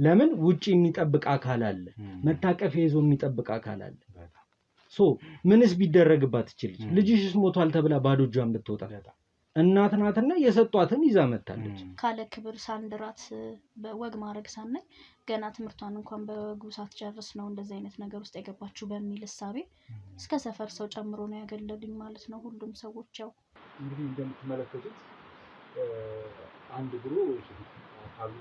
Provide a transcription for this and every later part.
ለምን ውጪ የሚጠብቅ አካል አለ መታቀፊያ ይዞ የሚጠብቅ አካል አለ ሶ ምንስ ቢደረግባት ይችላል ልጅሽስ ሞቷል ተብላ ባዶ እጇን ብትወጣ እናት ናትና የሰጧትን ይዛ መጣለች ካለ ክብር ሳንድራት በወግ ማረግ ሳናይ ገና ትምርቷን እንኳን በወጉ ሳትጨርስ ነው እንደዚህ አይነት ነገር ውስጥ የገባችው በሚል ሐሳቤ እስከ ሰፈር ሰው ጨምሮ ነው ያገለልኝ ማለት ነው ሁሉም ሰዎች ያው እንግዲህ እንደምትመለከቱት አንድ ብሩ አካሉ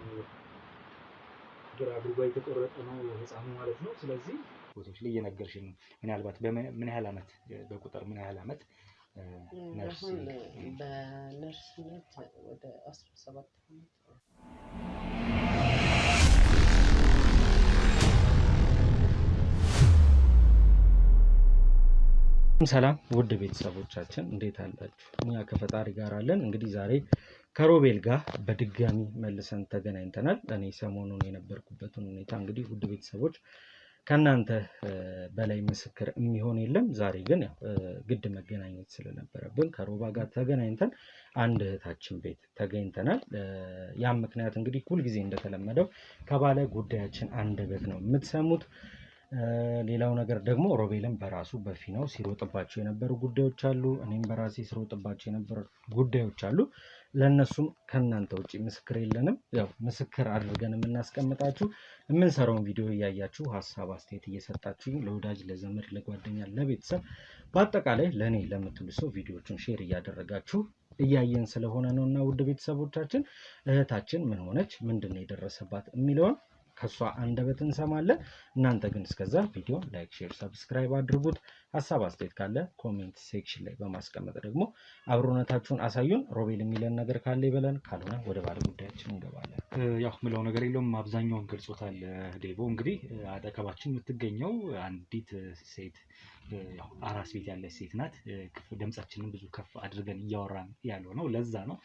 ግራ አድርጎ የተቆረጠ ነው ህፃኑ ማለት ነው ስለዚህ ቦታዎች ላይ እየነገርሽኝ ነው ምናልባት በምን ያህል አመት በቁጥር ምን ያህል አመት ነርስ በነርስነት ወደ 17 አመት ሰላም ውድ ቤተሰቦቻችን እንዴት አላችሁ እኛ ከፈጣሪ ጋር አለን እንግዲህ ዛሬ ከሮቤል ጋር በድጋሚ መልሰን ተገናኝተናል እኔ ሰሞኑን የነበርኩበትን ሁኔታ እንግዲህ ውድ ቤተሰቦች ከናንተ በላይ ምስክር የሚሆን የለም ዛሬ ግን ያው ግድ መገናኘት ስለነበረብን ከሮባ ጋር ተገናኝተን አንድ እህታችን ቤት ተገኝተናል ያ ምክንያት እንግዲህ ሁሉ ጊዜ እንደተለመደው ከባለ ጉዳያችን አንደበት ነው የምትሰሙት ሌላው ነገር ደግሞ ሮቤልም በራሱ በፊናው ሲሮጥባቸው የነበሩ ጉዳዮች አሉ እኔም በራሴ ሲሮጥባቸው የነበሩ ጉዳዮች አሉ ለነሱም ከናንተ ውጪ ምስክር የለንም ያው ምስክር አድርገን እናስቀምጣችሁ የምንሰራውን ቪዲዮ ያያችሁ ሐሳብ አስተያየት እየሰጣችሁ ለወዳጅ ለዘመድ ለጓደኛ ለቤተሰብ በአጠቃላይ ለኔ ለምትሉ ሰው ቪዲዮዎችን ሼር እያደረጋችሁ እያየን ስለሆነ ነውና ውድ ቤተሰቦቻችን እህታችን ምን ሆነች ምንድነው የደረሰባት የሚለውን ከሷ አንደበት እንሰማለን እናንተ ግን እስከዛ ቪዲዮ ላይክ ሼር ሰብስክራይብ አድርጉት ሐሳብ አስተያየት ካለ ኮሜንት ሴክሽን ላይ በማስቀመጥ ደግሞ አብሮነታችሁን አሳዩን ሮቤል የሚለን ነገር ካለ ይበለን ካልሆነ ወደ ባለ ጉዳያችን እንገባለን ያው ምለው ነገር የለውም አብዛኛውን ገልጾታል ዴቮ እንግዲህ አጠገባችን የምትገኘው አንዲት ሴት ያው አራስ ቤት ያለች ሴት ናት ድምጻችንን ብዙ ከፍ አድርገን እያወራን ያለው ነው ለዛ ነው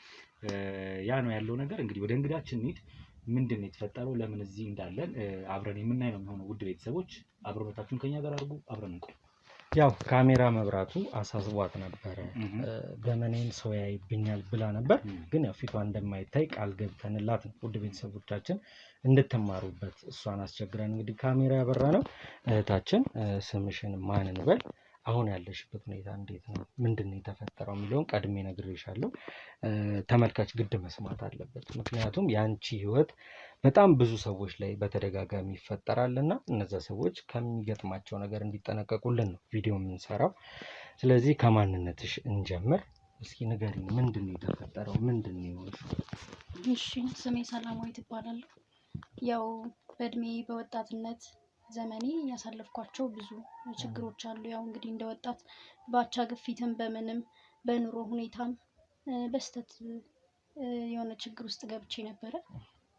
ያ ነው ያለው ነገር እንግዲህ ወደ እንግዳችን እንሂድ ምንድነው የተፈጠረው ለምን እዚህ እንዳለን አብረን የምናይ ነው የሚሆነው ውድ ቤተሰቦች አብሮነታችሁን ከኛ ጋር አድርጉ አብረን እንቆይ ያው ካሜራ መብራቱ አሳስቧት ነበር በመኔን ሰው ያይብኛል ብላ ነበር ግን ያው ፊቷ እንደማይታይ ቃል ገብተንላት ነው ውድ ቤተሰቦቻችን እንድትማሩበት እሷን አስቸግረን እንግዲህ ካሜራ ያበራ ነው እህታችን ስምሽን ማን እንበል አሁን ያለሽበት ሁኔታ እንዴት ነው ምንድነው የተፈጠረው የሚለውን ቀድሜ ነግሬሻለሁ ተመልካች ግድ መስማት አለበት ምክንያቱም ያንቺ ህይወት በጣም ብዙ ሰዎች ላይ በተደጋጋሚ ይፈጠራልና እነዛ ሰዎች ከሚገጥማቸው ነገር እንዲጠነቀቁልን ነው ቪዲዮ የምንሰራው ስለዚህ ከማንነትሽ እንጀምር እስኪ ንገሪኝ ምንድነው የተፈጠረው ምንድነው የሆነው እሺ ስሜ ሰላማዊት እባላለሁ ያው በእድሜ በወጣትነት ዘመኔ ያሳለፍኳቸው ብዙ ችግሮች አሉ ያው እንግዲህ እንደወጣት ባቻ ግፊትም በምንም በኑሮ ሁኔታም በስተት የሆነ ችግር ውስጥ ገብቼ ነበር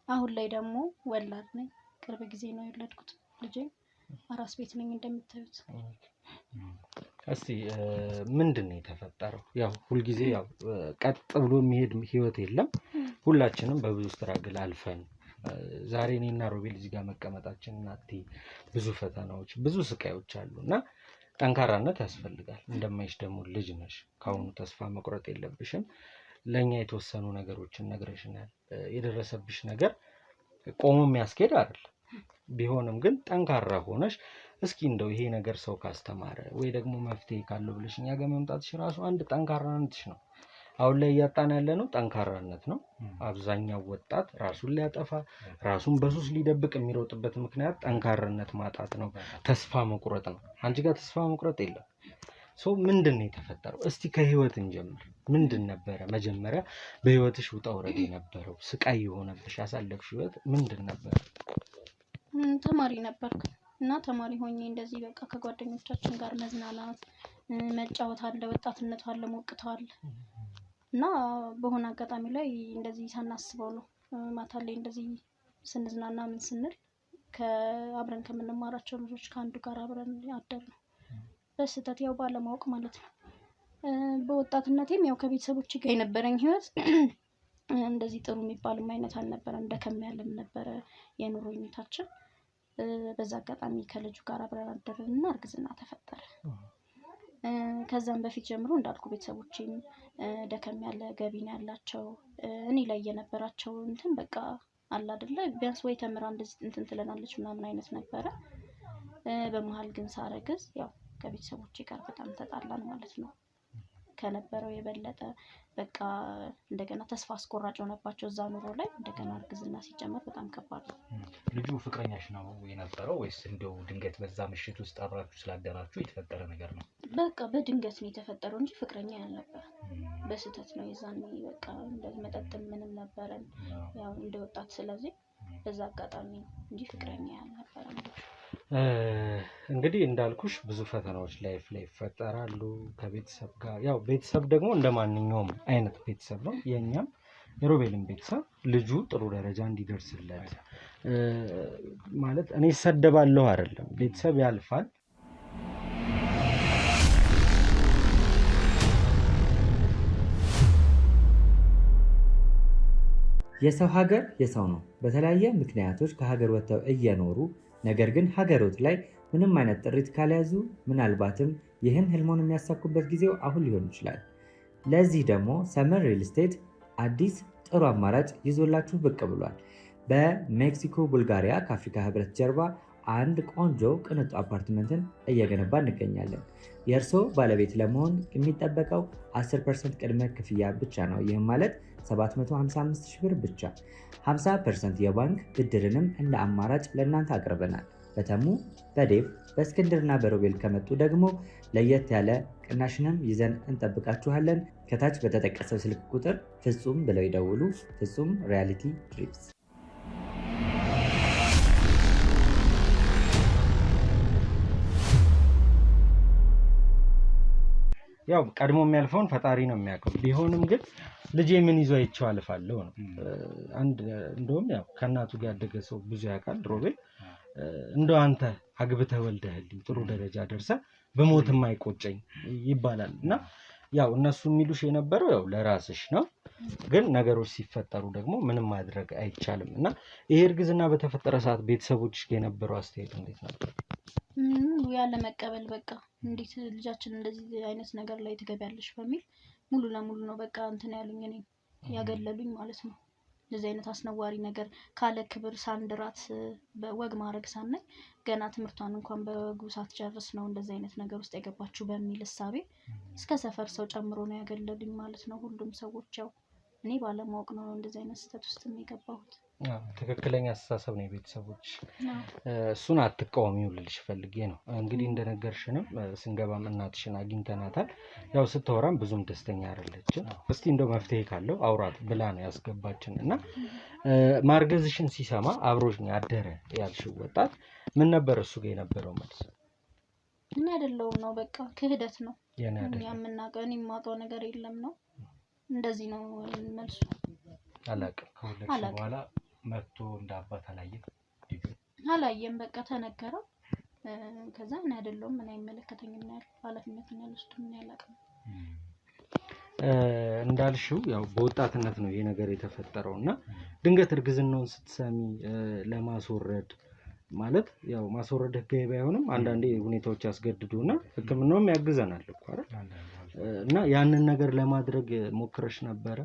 አሁን ላይ ደግሞ ወላድ ነኝ ቅርብ ጊዜ ነው የወለድኩት ልጄ አራስ ቤት ነኝ እንደምታዩት እስቲ ምንድነው የተፈጠረው ያው ሁሉ ጊዜ ያው ቀጥ ብሎ የሚሄድ ህይወት የለም ሁላችንም በብዙ ስትራግል አልፈን ዛሬ እኔና ሮቤል እዚህ ጋር መቀመጣችን እናቴ ብዙ ፈተናዎች ብዙ ስቃዮች አሉና ጠንካራነት ያስፈልጋል እንደማይሽ ደግሞ ልጅ ነሽ ካሁኑ ተስፋ መቁረጥ የለብሽም ለኛ የተወሰኑ ነገሮችን ነግረሽናል የደረሰብሽ ነገር ቆሞ የሚያስኬድ አይደል ቢሆንም ግን ጠንካራ ሆነሽ እስኪ እንደው ይሄ ነገር ሰው ካስተማረ ወይ ደግሞ መፍትሄ ካለው ብለሽኛ ጋር መምጣትሽ ራሱ አንድ ጠንካራነትሽ ነው አሁን ላይ ያጣን ያለነው ጠንካራነት ነው አብዛኛው ወጣት ራሱን ሊያጠፋ ራሱን በሱስ ሊደብቅ የሚሮጥበት ምክንያት ጠንካራነት ማጣት ነው ተስፋ መቁረጥ ነው አንቺ ጋር ተስፋ መቁረጥ የለም ሶ ምንድነው የተፈጠረው እስቲ ከህይወት እንጀምር ምንድን ነበር መጀመሪያ በህይወትሽ ውጣ ወረድ የነበረው ስቃይ የሆነብሽ ያሳለፍሽ ህይወት ምንድን ነበር ተማሪ ነበርኩ እና ተማሪ ሆኜ እንደዚህ በቃ ከጓደኞቻችን ጋር መዝናናት መጫወት አለ ወጣትነት አለ ሞቅታው አለ እና በሆነ አጋጣሚ ላይ እንደዚህ ሳናስበው ነው ማታ ላይ እንደዚህ ስንዝናና ምን ስንል ከአብረን ከምንማራቸው ልጆች ከአንዱ ጋር አብረን ያደርነው በስተት ያው ባለማወቅ ማለት ነው በወጣትነቴም ያው ከቤተሰቦቼ ጋር የነበረኝ ህይወት እንደዚህ ጥሩ የሚባልም አይነት አልነበረም ደከም ያለም ነበር የኑሮ ሁኔታችን በዛ አጋጣሚ ከልጁ ጋር አብረን አደረንና እርግዝና ተፈጠረ ከዛም በፊት ጀምሮ እንዳልኩ ቤተሰቦቼም ደከም ያለ ገቢ ነው ያላቸው እኔ ላይ የነበራቸው እንትን በቃ አለ አይደለ ቢያንስ ወይ ተምራ እንደዚህ እንትን ትለናለች ምናምን አይነት ነበረ። በመሀል ግን ሳረግዝ ያው ከቤተሰቦቼ ጋር በጣም ተጣላን ማለት ነው። ከነበረው የበለጠ በቃ እንደገና ተስፋ አስቆራጭ ሆነባቸው እዛ ኑሮ ላይ እንደገና እርግዝና ሲጨመር በጣም ከባድ ነው። ልጁ ፍቅረኛሽ ነው የነበረው ወይስ እንደው ድንገት በዛ ምሽት ውስጥ አብራችሁ ስላደራችሁ የተፈጠረ ነገር ነው? በቃ በድንገት ነው የተፈጠረው እንጂ ፍቅረኛ ያልነበረ በስህተት ነው። የዛኔ በቃ እንደዚህ መጠጥም ምንም ነበረን ያው እንደወጣት ስለዚህ በዛ አጋጣሚ ነው እንጂ ፍቅረኛ ያልነበረ ነው። እንግዲህ እንዳልኩሽ ብዙ ፈተናዎች ላይፍ ላይ ይፈጠራሉ ከቤተሰብ ጋር። ያው ቤተሰብ ደግሞ እንደ ማንኛውም አይነት ቤተሰብ ነው። የኛም የሮቤልን ቤተሰብ ልጁ ጥሩ ደረጃ እንዲደርስለት ማለት እኔ እሰደባለሁ አይደለም፣ ቤተሰብ ያልፋል። የሰው ሀገር የሰው ነው። በተለያየ ምክንያቶች ከሀገር ወጥተው እየኖሩ ነገር ግን ሀገሮት ላይ ምንም አይነት ጥሪት ካልያዙ ምናልባትም ይህን ህልሞን የሚያሳኩበት ጊዜው አሁን ሊሆን ይችላል። ለዚህ ደግሞ ሰመር ሪል ስቴት አዲስ ጥሩ አማራጭ ይዞላችሁ ብቅ ብሏል። በሜክሲኮ ቡልጋሪያ ከአፍሪካ ህብረት ጀርባ አንድ ቆንጆ ቅንጡ አፓርትመንትን እየገነባ እንገኛለን። የእርስዎ ባለቤት ለመሆን የሚጠበቀው 10% ቅድመ ክፍያ ብቻ ነው። ይህም ማለት 755 ሺህ ብር ብቻ። 50% የባንክ ብድርንም እንደ አማራጭ ለእናንተ አቅርበናል። በተሙ በዴቭ በእስክንድርና በሮቤል ከመጡ ደግሞ ለየት ያለ ቅናሽንም ይዘን እንጠብቃችኋለን። ከታች በተጠቀሰው ስልክ ቁጥር ፍጹም ብለው ይደውሉ። ፍጹም ሪያሊቲ ድሪምስ። ያው ቀድሞ የሚያልፈውን ፈጣሪ ነው የሚያውቀው። ቢሆንም ግን ልጄ ምን ይዞ አይቼው አልፋለሁ ነው። እንደውም ያው ከእናቱ ጋር ያደገ ሰው ብዙ ያውቃል ሮቤል። እንደው አንተ አግብተህ ወልደህልኝ ጥሩ ደረጃ ደርሰህ በሞትም አይቆጨኝ ይባላል እና ያው እነሱ የሚሉሽ የነበረው ያው ለራስሽ ነው። ግን ነገሮች ሲፈጠሩ ደግሞ ምንም ማድረግ አይቻልም እና ይሄ እርግዝና በተፈጠረ ሰዓት ቤተሰቦችሽ የነበረው አስተያየት እንዴት ነበር? ያለ መቀበል በቃ እንዴት ልጃችን እንደዚህ አይነት ነገር ላይ ትገቢያለሽ በሚል ሙሉ ለሙሉ ነው በቃ እንትን ያሉኝ እኔ ያገለሉኝ ማለት ነው። እንደዚህ አይነት አስነዋሪ ነገር ካለ ክብር ሳንድራት በወግ ማድረግ ሳናይ ገና ትምህርቷን እንኳን በወጉ ሳትጨርስ ነው እንደዚህ አይነት ነገር ውስጥ የገባችው በሚል እሳቤ እስከ ሰፈር ሰው ጨምሮ ነው ያገለሉኝ ማለት ነው። ሁሉም ሰዎች ያው እኔ ባለማወቅ ነው እንደዚህ አይነት ስህተት ውስጥ የገባሁት። ትክክለኛ አስተሳሰብ ነው የቤተሰቦች። እሱን አትቃወሚው ልልሽ ፈልጌ ነው። እንግዲህ እንደነገርሽንም ስንገባም እናትሽን አግኝተናታል። ያው ስትወራም ብዙም ደስተኛ አይደለችም። እስቲ እንደው መፍትሄ ካለው አውራት ብላ ነው ያስገባችን እና ማርገዝሽን ሲሰማ አብሮሽ ያደረ ያልሽው ወጣት ምን ነበር እሱ ጋር የነበረው መልስ? እኔ አይደለሁም ነው በቃ ክህደት ነው። የኔ አይደለም የምናውቀው እኔ የማውቀው ነገር የለም ነው። እንደዚህ ነው መልሱ። አላውቅም። ከሁለቱ በኋላ መጥቶ እንደ አባት አላየም። በቃ ተነገረው። ከዛ እኔ አይደለሁም ምን አይመለከተኝም ነው ያለው። ኃላፊነቱን ያልወስድም ነው ያላቀም። እንዳልሽው ያው በወጣትነት ነው ይሄ ነገር የተፈጠረው እና ድንገት እርግዝናውን ስትሰሚ ለማስወረድ ማለት ያው ማስወረድ ህጋዊ ባይሆንም አንዳንዴ ሁኔታዎች ያስገድዱና ሕክምናውም ያግዘናል እኮ አይደል? እና ያንን ነገር ለማድረግ ሞክረሽ ነበረ?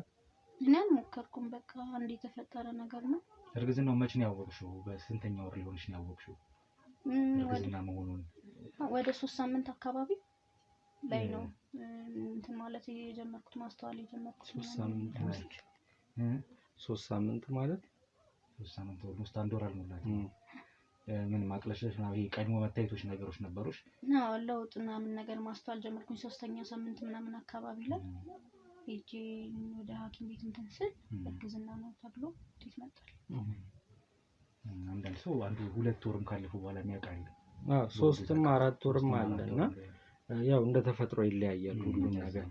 እኔ አልሞከርኩም። በቃ አንዴ የተፈጠረ ነገር ነው። እርግዝናው መቼ ነው ያወቅሽው? በስንተኛ ወር ሊሆንሽ ነው ያወቅሽው እርግዝና መሆኑን? ወደ 3 ሳምንት አካባቢ ላይ ነው እንትን ማለት የጀመርኩት ማስተዋል የጀመርኩት። 3 ሳምንት ማለት 3 ሳምንት ማለት 3 ሳምንት ኦልሞስት አንድ ወር አልሞላትም። ምን ማቅለሽለሽ ነው? ይሄ ቀድሞ መታየቶች ነገሮች ነበሩሽ? አዎ ለውጥ ምናምን ነገር ማስተዋል ጀመርኩኝ 3ኛ ሳምንት ምናምን አካባቢ ላይ ሄጄ ወደ ሐኪም ቤት እንትን ስል እርግዝና ነው ተብሎ ውጤት መጣል። አንዳንድ ሰው 1-2 ወርም ካለፈው በኋላ የሚያውቃል። 3ም 4 ወርም አለና ያው እንደ ተፈጥሮ ይለያያል ሁሉም ነገር።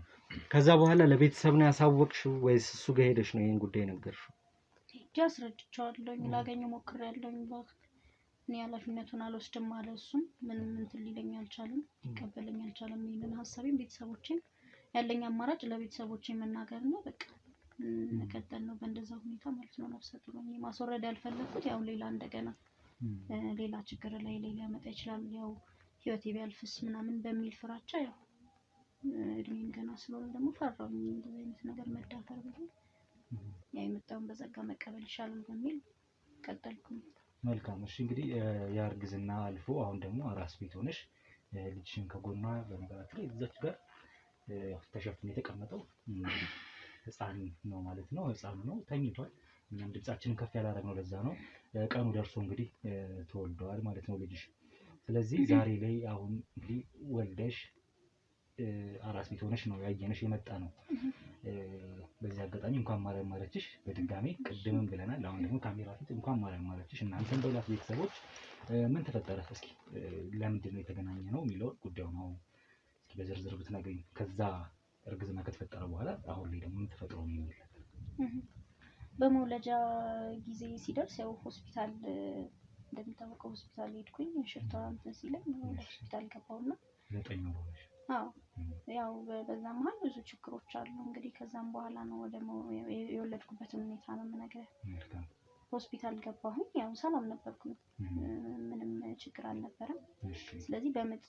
ከዛ በኋላ ለቤተሰብ ነው ያሳወቅሽው ወይስ እሱ ጋር ሄደሽ ነው ይሄን ጉዳይ ነገርሽው? ሄጄ አስረድቼዋለሁ። ላገኘው ሞክሬያለሁ። እኔ ኃላፊነቱን አልወስድም አለ። እሱም ምንም እንትን ሊለኝ አልቻለም፣ ሊቀበለኝ አልቻለም። ይሄንን ሀሳቤን ቤተሰቦቼን ያለኝ አማራጭ ለቤተሰቦቼ መናገር ነው በቃ መቀጠል ነው በእንደዛ ሁኔታ ማለት ነው። ነፍሰ ጡር ሆኜ ማስወረድ ያልፈለኩት ያው ሌላ እንደገና ሌላ ችግር ላይ ሊያመጣ ይችላል ያው ህይወቴ ቢያልፍስ ምናምን በሚል ፍራቻ ያው እድሜም ገና ስለሆነ ደግሞ ፈራሁኝ እንደዚህ አይነት ነገር መዳፈር ቢሆን ያው የመጣውን በጸጋ መቀበል ይሻላል በሚል ቀጠልኩኝ። መልካም። እሺ እንግዲህ የእርግዝና አልፎ አሁን ደግሞ አራስ ቤት ሆነሽ ልጅሽን ከጎኗ በነገራችን ላይ እዛች ጋር ተሸፍኖ የተቀመጠው ህፃን ነው ማለት ነው። ህፃኑ ነው ተኝቷል። እኛም ድምጻችንን ከፍ ያላደረግነው ለዛ ነው። ቀኑ ደርሶ እንግዲህ ተወልደዋል ማለት ነው ልጅሽ። ስለዚህ ዛሬ ላይ አሁን እንግዲህ ወልደሽ አራስ ቤት ሆነሽ ነው ያየነሽ የመጣ ነው። በዚህ አጋጣሚ እንኳን ማርያም ማረችሽ በድጋሚ ቅድምም ብለናል። አሁን ደግሞ ካሜራ ፊት እንኳን ማርያም ማረችሽ። እናንተም በሁለት ቤተሰቦች ምን ተፈጠረ? እስኪ ለምንድን ነው የተገናኘ ነው የሚለውን ጉዳዩን አሁን እስኪ በዝርዝር ብትነግሪኝ። ከዛ እርግዝና ከተፈጠረ በኋላ አሁን ላይ ደግሞ ምን ተፈጥሮ ነው የሚል በመውለጃ ጊዜ ሲደርስ ያው ሆስፒታል እንደሚታወቀው ሆስፒታል ሄድኩኝ። ሽርቷ እንትን ሲለኝ ወደ ሆስፒታል ገባሁና 9 ወር ሆነሽ? አዎ ያው በዛ መሀል ብዙ ችግሮች አሉ። እንግዲህ ከዛም በኋላ ነው ወደ የወለድኩበትን ሁኔታ ነው የምነግርህ። ሆስፒታል ገባሁኝ። ያው ሰላም ነበርኩኝ፣ ምንም ችግር አልነበረም። ስለዚህ በምጥ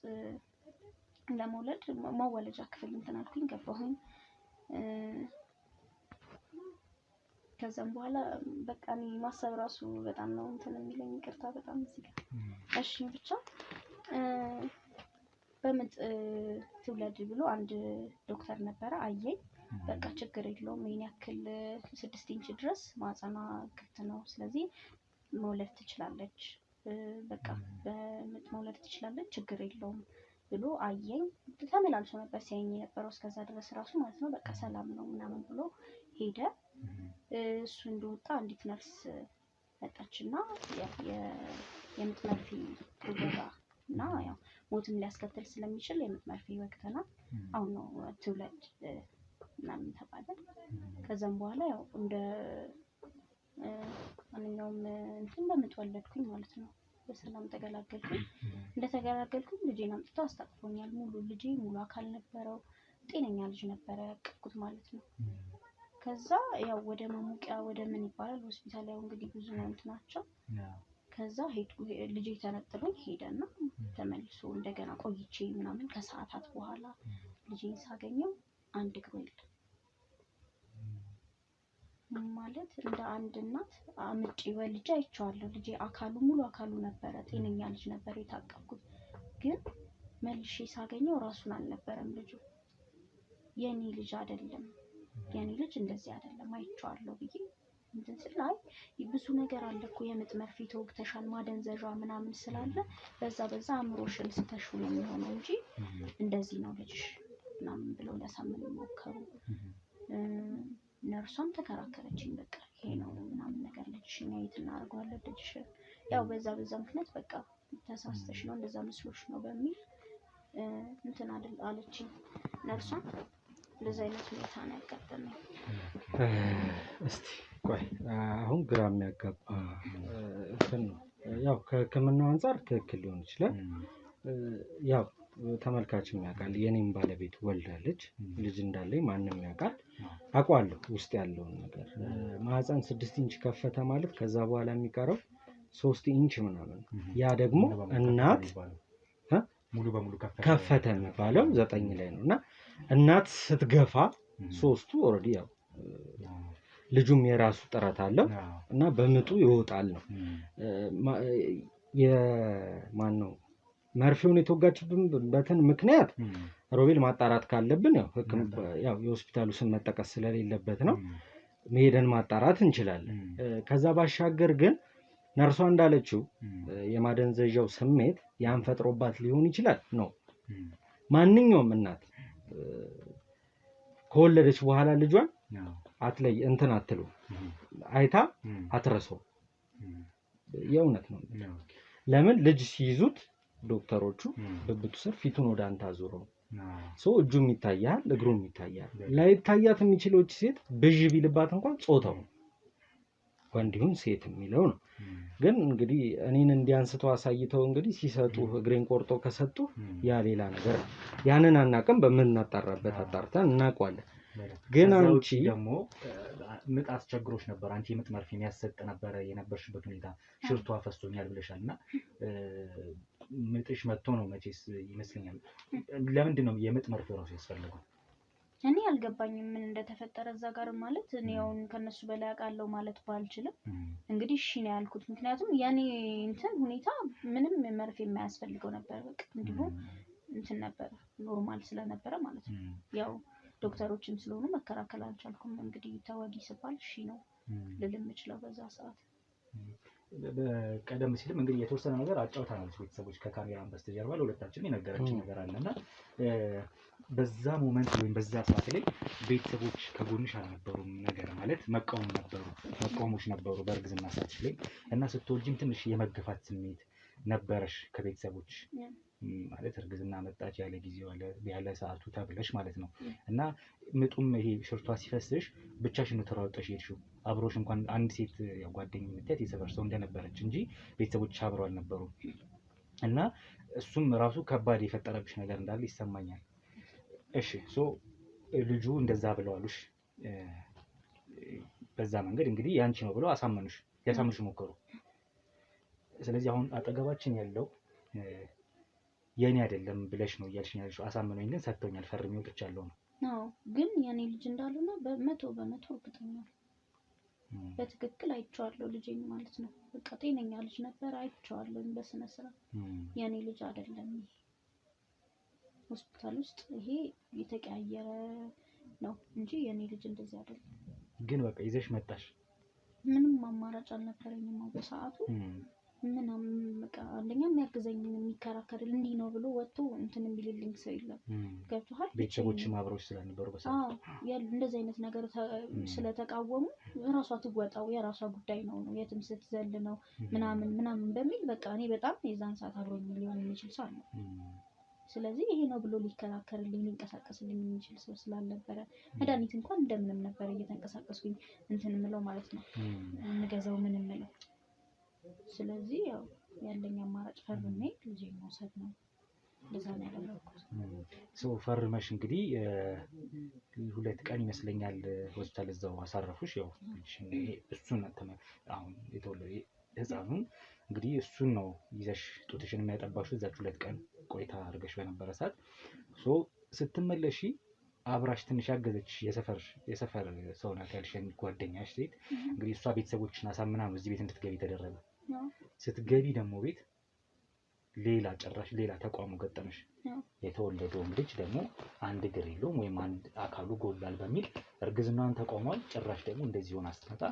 ለመውለድ መወለጃ ክፍል እንትን አልኩኝ፣ ገባሁኝ። ከዛም በኋላ በቃ እኔ ማሰብ ራሱ በጣም ነው እንትን የሚለኝ፣ ይቅርታ በጣም እዚህ ጋር። እሺ ብቻ በምጥ ትውለድ ብሎ አንድ ዶክተር ነበረ፣ አየኝ። በቃ ችግር የለውም ይሄን ያክል 6 ኢንች ድረስ ማህፀኗ ክፍት ነው፣ ስለዚህ መውለድ ትችላለች፣ በቃ በምጥ መውለድ ትችላለች፣ ችግር የለውም ብሎ አየኝ። ተመላልሶ ነበር ሲያየኝ የነበረው እስከዛ ድረስ ራሱ ማለት ነው። በቃ ሰላም ነው ምናምን ብሎ ሄደ። እሱ እንደወጣ አንዲት ነርስ መጣችና የምጥ መርፌ ወጋ እና ያው ሞትም ሊያስከትል ስለሚችል የምጥ መርፌ ወግተናል፣ አሁን ነው ትውለድ ምናምን ተባለ። ከዛም በኋላ ያው እንደ ማንኛውም እንትን በምጥ ወለድኩኝ ማለት ነው። በሰላም ተገላገልኩኝ። እንደተገላገልኩኝ ልጄን አምጥቶ አስታቅፎኛል። ልጄ ሙሉ አካል ነበረው፣ ጤነኛ ልጅ ነበረ ያቀፍኩት ማለት ነው። ከዛ ያው ወደ ማሞቂያ ወደ ምን ይባላል ሆስፒታል ያው እንግዲህ ብዙ ነው እንትናቸው። ከዛ ሄድኩ። ልጄ ተነጥሎኝ ሄደና ተመልሶ እንደገና ቆይቼ ምናምን ከሰዓታት በኋላ ልጄን ሳገኘው አንድ እግሩ የለም። ማለት እንደ አንድ እናት አምጪ ወልጄ አይቼዋለሁ። ልጄ አካሉ ሙሉ አካሉ ነበረ፣ ጤነኛ ልጅ ነበር የታቀፍኩት። ግን መልሼ ሳገኘው ራሱን አልነበረም ልጁ። የኔ ልጅ አይደለም፣ የኔ ልጅ እንደዚህ አይደለም አይቼዋለሁ ብዬ እንትን ስል አይ ብዙ ነገር አለ እኮ የምጥ መርፌ ተወግተሻል፣ ማደንዘዣ ምናምን ስላለ በዛ አእምሮሽን ስተሹ ነው የሚሆነው እንጂ እንደዚህ ነው ልጅሽ ምናምን ብለው ሊያሳምኑ ሞከሩ። ነርሷም ተከራከረችኝ። በቃ ይሄ ነው ምናምን ነገር ልጅሽ እኛ የት እናደርገዋለን ልጅሽ ያው በዛ ምክንያት በቃ ተሳስተሽ ነው እንደዛ መስሎሽ ነው በሚል እንትን አለችኝ ነርሷም። እንደዛ አይነት ሁኔታ ነው ያጋጠመኝ። እስቲ ቆይ አሁን ግራ የሚያጋባ እንትን ነው። ያው ከሕክምናው አንፃር ትክክል ሊሆን ይችላል። ያው ተመልካችም ያውቃል፣ የኔም ባለቤት ወልዳለች፣ ልጅ እንዳለኝ ማንም ያውቃል፣ አውቃለሁ ውስጥ ያለውን ነገር። ማህፀን 6 ኢንች ከፈተ ማለት ከዛ በኋላ የሚቀረው 3 ኢንች ምናምን፣ ያ ደግሞ እናት ሙሉ በሙሉ ከፈተ የሚባለው 9 ላይ ነው። እና እናት ስትገፋ 3ቱ ኦልሬዲ ያው ልጁም የራሱ ጥረት አለው እና በምጡ ይወጣል ነው። የማን ነው መርፌውን የተወጋችበትን ምክንያት ሮቤል ማጣራት ካለብን ያው የሆስፒታሉ ስም መጠቀስ ስለሌለበት ነው፣ መሄደን ማጣራት እንችላለን። ከዛ ባሻገር ግን ነርሷ እንዳለችው የማደንዘዣው ስሜት ያን ፈጥሮባት ሊሆን ይችላል ነው። ማንኛውም እናት ከወለደች በኋላ ልጇን አትለይ እንትን አትሉ አይታ አትረሳው። የእውነት ነው። ለምን ልጅ ሲይዙት ዶክተሮቹ ብብቱ ስር ፊቱን ወደ አንተ አዙረው እጁም ይታያል እግሩም ይታያል። ላይታያት የሚችለው ሴት ብዥ ቢልባት እንኳን ጾታው ወንድ ይሁን ሴት የሚለው ነው። ግን እንግዲህ እኔን እንዲያንስተው አሳይተው እንግዲህ ሲሰጡ እግሬን ቆርጦ ከሰጡ ያ ሌላ ነገር፣ ያንን አናውቅም። በምናጣራበት አጣርተን እናውቀዋለን። ግን አንቺ ደግሞ ምጥ አስቸግሮሽ ነበር። አንቺ የምጥ መርፌ ያሰጥ ነበር የነበርሽበት ሁኔታ ሽርቷ ፈሶኛል ብለሻል እና ምጥሽ መጥቶ ነው መቼስ ይመስለኛል። ለምንድን ነው የምጥ መርፌ ራሱ ያስፈልገው? እኔ አልገባኝም ምን እንደተፈጠረ እዛ ጋር ማለት እኔ አሁን ከነሱ በላይ አውቃለሁ ማለት ባልችልም እንግዲህ እሺ ነው ያልኩት። ምክንያቱም ያኔ እንትን ሁኔታ ምንም መርፌ የማያስፈልገው ነበር። በቃ እንዲሁ እንትን ነበር ኖርማል ስለነበረ ማለት ነው። ያው ዶክተሮችም ስለሆኑ መከራከል አልቻልኩም። እንግዲህ ተዋጊ ሲባል እሺ ነው ልል የምችለው በዛ ሰዓት። ቀደም ሲልም እንግዲህ የተወሰነ ነገር አጫውታናለች ቤተሰቦች ከካሜራም በስተጀርባ ለሁለታችንም የነገረችን ነገር አለና በዛ ሞመንት ወይም በዛ ሰዓት ላይ ቤተሰቦች ከጎንሽ አልነበሩም። ነገር ማለት መቃወሞች ነበሩ በእርግዝና ሰዓትሽ ላይ እና ስትወልጂም ትንሽ የመገፋት ስሜት ነበረሽ ከቤተሰቦች ማለት እርግዝና መጣች ያለ ጊዜው ያለ ሰዓቱ ተብለሽ ማለት ነው። እና ምጡም ይሄ ሽርቷ ሲፈስሽ ብቻሽን ተራውጠሽ ሄድሽው አብሮሽ እንኳን አንድ ሴት ጓደኛ የምትያት የሰፈር ሰው እንደነበረች እንጂ ቤተሰቦች አብረው አልነበሩም። እና እሱም ራሱ ከባድ የፈጠረብሽ ነገር እንዳለ ይሰማኛል። እሺ ልጁ እንደዛ ብለዋሉሽ በዛ መንገድ እንግዲህ ያንቺ ነው ብለው ሊያሳምኑሽ ሞከሩ። ስለዚህ አሁን አጠገባችን ያለው የኔ አይደለም ብለሽ ነው እያልሽኝ ያለሽው። አሳምነውኝ ግን ሰጥተውኛል ፈርሜ ወጥቻለሁ ነው። አዎ ግን የኔ ልጅ እንዳልሆነ በመቶ እርግጠኛ ነኝ። በትክክል አይቼዋለሁ ልጄን ማለት ነው። በቃ ጤነኛ ልጅ ነበር አይቼዋለሁ በስነ ስርዓት። የኔ ልጅ አይደለም። ሆስፒታል ውስጥ ይሄ የተቀያየረ ነው እንጂ የኔ ልጅ እንደዚህ አይደለም። ግን በቃ ይዘሽ መጣሽ። ምንም አማራጭ አልነበረኝም በሰዓቱ። ምንም በቃ አንደኛ የሚያግዘኝ የሚከራከርልኝ እንዲህ ነው ብሎ ወጥቶ እንትን የሚልልኝ ሰው የለም። ገብቶሃል? ቤተሰቦችም አብረውሽ ስለነበሩ በሰዓቱ እንደዚህ አይነት ነገር ስለተቃወሙ ራሷ ትወጣው የራሷ ጉዳይ ነው የትም ስትዘል ነው ምናምን በሚል በቃ እኔ በጣም የዛን ሰዓት አብሮኝ ሊሆን የሚችል ሰው አለ። ስለዚህ ይሄ ነው ብሎ ሊከራከርልኝ ሊንቀሳቀስልኝ የሚችል ሰው ስላልነበረ መድኃኒት እንኳን እንደምንም ነበር እየተንቀሳቀስኩኝ እንትን ምለው ማለት ነው እንገዛው ምን ምለው። ስለዚህ ያው ያለኝ አማራጭ ፈርሜ ልጄን መውሰድ ነው። ለዛ ነው ያደረኩት። ፈርመሽ እንግዲህ 2 ቀን ይመስለኛል ሆስፒታል እዛው አሳረፉሽ። ያው እሱን አሁን የተወለደ ህፃኑን እንግዲህ እሱን ነው ይዘሽ ጡትሽን የሚያጠባሽው እዛች 2 ቀን ቆይታ አድርገሽ በነበረ ሰዓት ስትመለሺ አብራሽ ትንሽ ያገዘች የሰፈር ሰው ናት ያልሽኝ ጓደኛሽ ሴት እንግዲህ እሷ ቤተሰቦችን አሳምና ነው እዚህ ቤት እንድትገቢ ተደረገ። ስትገቢ ደግሞ ቤት ሌላ ተቋሙ ገጠመሽ። የተወለደውም ልጅ ደግሞ አንድ እግር የለውም ወይም አንድ አካሉ ጎላል በሚል እርግዝናዋን ተቋሟል። ጭራሽ ደግሞ እንደዚህ ሆና ስትመጣ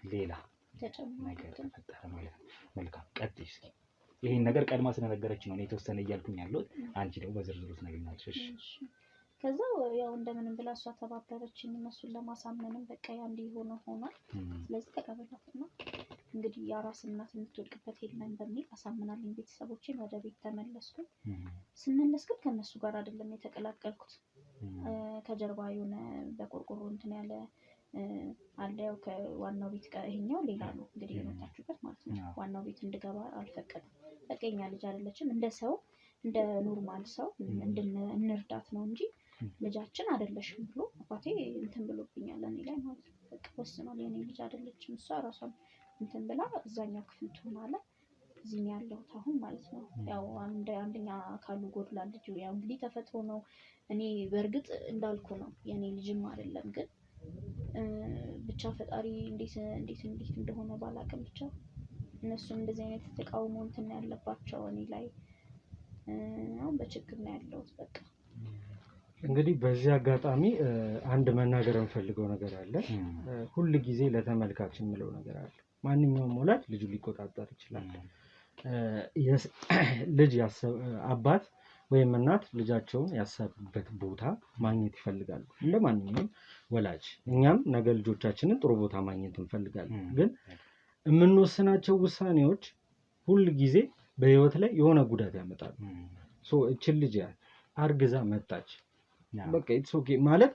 ሌላ ነገር ተፈጠረ ማለት ነው። መልካም ቀጥይ እስኪ። ይሄን ነገር ቀድማ ስለነገረች ነው እኔ የተወሰነ እያልኩኝ ያለሁት። አንቺ ደግሞ በዝርዝሩ ትነግሪኛለሽ። ከዛ ያው እንደምንም ብላ እሷ ተባበረችኝ እነሱን ለማሳመንም በቃ ያንዴ ሆኗል። ስለዚህ ተቀበላትና እንግዲህ የአራስ እናት የምትወድቅበት የለም በሚል አሳምናልኝ ቤተሰቦቼን ወደ ቤት ተመለስኩኝ። ስመለስ ግን ከነሱ ጋር አይደለም የተቀላቀልኩት። ከጀርባ የሆነ በቆርቆሮ እንትን ያለ አለ። ያው ከዋናው ቤት ይሄኛው ሌላ ነው እንግዲህ የመጣችሁበት ማለት ነው። ዋናው ቤት እንድገባ አልፈቀደም። በቀኛ ልጅ አይደለችም እንደ ሰው እንደ ኖርማል ሰው እንርዳት ነው እንጂ ልጃችን አይደለሽም ብሎ አባቴ እንትን ብሎብኛል እኔ ላይ ማለት ነው። በቃ ወስኗል የኔ ልጅ አይደለችም እሷ ራሷን እንትን ብላ እዛኛው ክፍል ትሆናለች። እዚህ ነው ያለሁት አሁን ማለት ነው። ያው አንደኛ አካሉ ጎድሏል ልጁ። ያው እንግዲህ ተፈጥሮ ነው። እኔ በእርግጥ እንዳልኩ ነው የኔ ልጅም አይደለም ግን ብቻ ፈጣሪ እንዴት እንደሆነ ባላቅም ብቻ እነሱም እንደዚህ አይነት ተቃውሞ እንትን ያለባቸው እኔ ላይ አሁን በችግር ነው ያለሁት። በቃ እንግዲህ በዚህ አጋጣሚ አንድ መናገር እንፈልገው ነገር አለ። ሁል ጊዜ ለተመልካች የምለው ነገር አለ። ማንኛውም ወላጅ ልጁ ሊቆጣጠር ይችላል። ልጅ አባት ወይም እናት ልጃቸውን ያሰቡበት ቦታ ማግኘት ይፈልጋሉ እንደ ማንኛውም ወላጅ። እኛም ነገ ልጆቻችንን ጥሩ ቦታ ማግኘት እንፈልጋለን። ግን የምንወስናቸው ውሳኔዎች ሁል ጊዜ በህይወት ላይ የሆነ ጉዳት ያመጣሉ። እችን ልጅ አርግዛ መጣች በቃ ኢትስ ኦኬ ማለት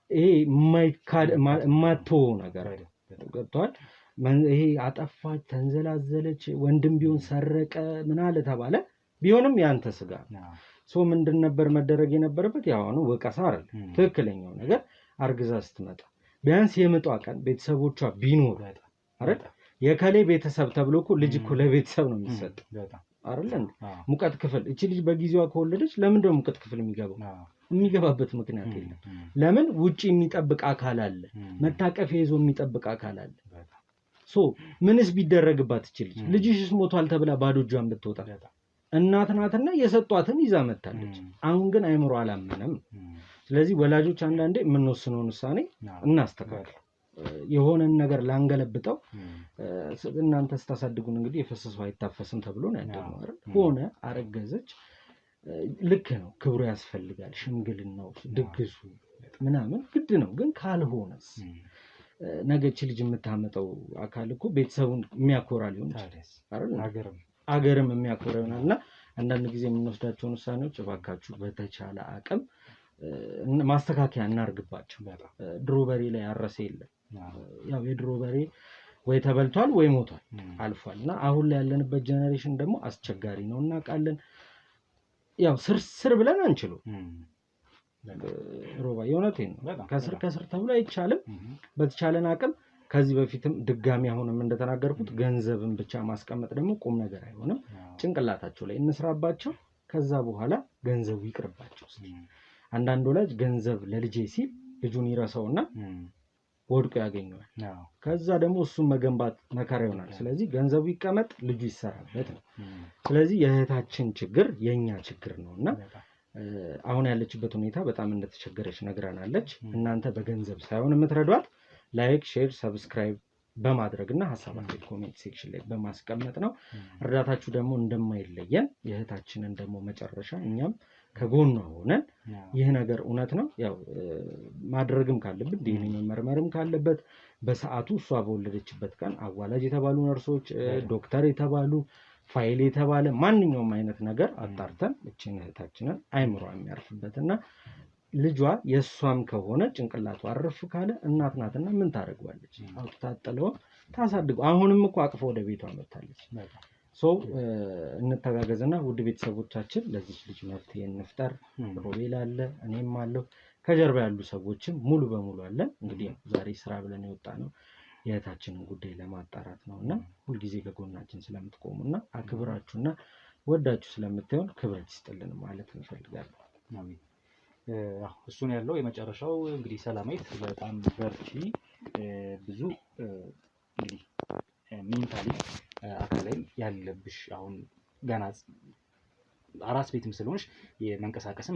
ይሄ የማትተወው ነገር ገብቶሃል። ይሄ አጠፋች፣ ተንዘላዘለች፣ ወንድም ቢሆን ሰረቀ ምን አለ ተባለ ቢሆንም ያንተ ስጋ ምንድን ነበር መደረግ የነበረበት? ያው ነው ወቀሳ አይደል? ትክክለኛው ነገር አርግዛ ስትመጣ ቢያንስ የምጧ ቀን ቤተሰቦቿ ቢኖሩ አይደል? የከሌ ቤተሰብ ተብሎ እኮ ልጅ እኮ ለቤተሰብ ነው የሚሰጠው አይደል? ሙቀት ክፍል እቺ ልጅ በጊዜዋ ከወለደች ለምን ደግሞ ሙቀት ክፍል የሚገባበት ምክንያት የለም። ለምን ውጪ የሚጠብቅ አካል አለ፣ መታቀፊያ ይዞ የሚጠብቅ አካል አለ። ምንስ ቢደረግባት እቺ ልጅ ልጅሽስ ሞቷል ተብላ ባዶ እጇን ብትወጣ እናት ናትና የሰጧትን ይዛ መጣለች። አሁን ግን አይምሮ አላመነም። ስለዚህ ወላጆች አንዳንዴ የምንወስነውን ውሳኔ እናስተካክል። የሆነን ነገር ላንገለብጠው እናንተ ስታሳድጉን እንግዲህ የፈሰሰው አይታፈስም ተብሎ ነው ያደረገው አይደል? ሆነ አረገዘች፣ ልክ ነው፣ ክብሩ ያስፈልጋል፣ ሽምግልናው፣ ድግሱ ምናምን ግድ ነው። ግን ካልሆነስ ነገች ልጅ የምታመጣው አካል እኮ ቤተሰቡን የሚያኮራ ሊሆን ይችላል አይደል? አገርም የሚያኮራ ይሆናል። እና አንዳንድ ጊዜ የምንወስዳቸውን ውሳኔዎች እባካችሁ በተቻለ አቅም ማስተካከያ እናርግባቸው። ድሮ በሬ ላይ ያረሰ የለም። ያው የድሮ በሬ ወይ ተበልቷል ወይ ሞቷል አልፏል። እና አሁን ላይ ያለንበት ጀነሬሽን ደግሞ አስቸጋሪ ነው እናውቃለን። ያው ስር ብለን አንችለው ሮባ የእውነቴን ነው። ከስር ተብሎ አይቻልም። በተቻለን አቅም ከዚህ በፊትም ድጋሚ አሁንም እንደተናገርኩት ገንዘብን ብቻ ማስቀመጥ ደግሞ ቁም ነገር አይሆንም። ጭንቅላታቸው ላይ እንስራባቸው። ከዛ በኋላ ገንዘቡ ይቅርባቸው። አንዳንድ ወላጅ ገንዘብ ለልጄ ሲል ልጁን ይረሳውና ወድቆ ያገኘዋል። ከዛ ደግሞ እሱን መገንባት መከራ ይሆናል። ስለዚህ ገንዘቡ ይቀመጥ፣ ልጁ ይሰራበት ነው። ስለዚህ የእህታችን ችግር የኛ ችግር ነውና አሁን ያለችበት ሁኔታ በጣም እንደተቸገረች ነግራናለች። እናንተ በገንዘብ ሳይሆን የምትረዷት ላይክ፣ ሼር፣ ሰብስክራይብ በማድረግና ሀሳባችሁን ኮሜንት ሴክሽን ላይ በማስቀመጥ ነው። እርዳታችሁ ደግሞ እንደማይለየን የእህታችንን ደግሞ መጨረሻ እኛም ከጎኗ ሆነን ይህ ነገር እውነት ነው ያው ማድረግም ካለበት ዲኤንኤ መመርመርም ካለበት በሰዓቱ እሷ በወለደችበት ቀን አዋላጅ የተባሉ ነርሶች፣ ዶክተር የተባሉ ፋይል የተባለ ማንኛውም አይነት ነገር አጣርተን እቺን እህታችንን አይምሯ የሚያርፍበትና ልጇ የሷም ከሆነ ጭንቅላቱ አርፍ ካለ እናት ናትና ምን ታደርገዋለች? አውጥታጠለው ታሳድገው። አሁንም እኮ አቅፎ ወደ ቤቷ መጣለች። እንተጋገዝና ውድ ቤተሰቦቻችን ለዚህ ልጅ መፍትሄ እንፍጠር። ሮቤል አለ፣ እኔም አለው፣ ከጀርባ ያሉ ሰዎችም ሙሉ በሙሉ አለን። እንግዲህ ዛሬ ስራ ብለን የወጣ ነው የእህታችንን ጉዳይ ለማጣራት ነውና ሁልጊዜ ከጎናችን ስለምትቆሙና አክብራችሁና ወዳችሁ ስለምታዩን ክብረት ይስጥልን ማለት እንፈልጋለን። አሜን። እሱን ያለው የመጨረሻው እንግዲህ ሰላማዊት በጣም በርቺ። ብዙ እንግዲህ ሜንታሊ አካላይም ያለብሽ አሁን ገና አራስ ቤትም ስለሆንሽ የመንቀሳቀስም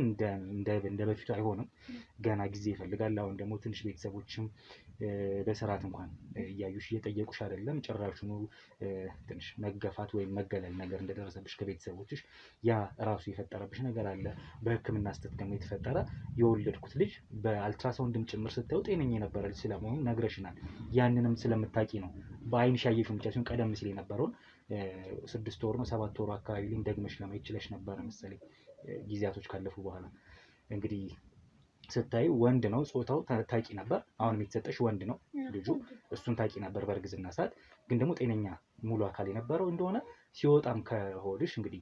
እንደ በፊቱ አይሆንም። ገና ጊዜ ይፈልጋል። አሁን ደግሞ ትንሽ ቤተሰቦችም በስርዓት እንኳን እያዩሽ እየጠየቁሽ አይደለም። ጭራሹኑ ትንሽ መገፋት ወይም መገለል ነገር እንደደረሰብሽ ከቤተሰቦችሽ ያ ራሱ የፈጠረብሽ ነገር አለ። በሕክምና ስተት ደግሞ የተፈጠረ የወለድኩት ልጅ በአልትራሳውንድም ጭምር ስታዩ ጤነኛ የነበረ ልጅ ስለመሆኑ ነግረሽናል። ያንንም ስለምታቂ ነው በአይንሽ ያየሽው ብቻ ሲሆን ቀደም ሲል የነበረውን 6 ወር ነው 7 ወር አካባቢ ላይ ደግመሽ ለማየት ችለሽ ነበረ መሰለኝ ጊዜያቶች ካለፉ በኋላ። እንግዲህ ስታይ ወንድ ነው ጾታው ታቂ ነበር። አሁንም የተሰጠሽ ወንድ ነው ልጁ። እሱን ታቂ ነበር በእርግዝና ሰዓት። ግን ደግሞ ጤነኛ ሙሉ አካል የነበረው እንደሆነ ሲወጣም ከሆድሽ እንግዲህ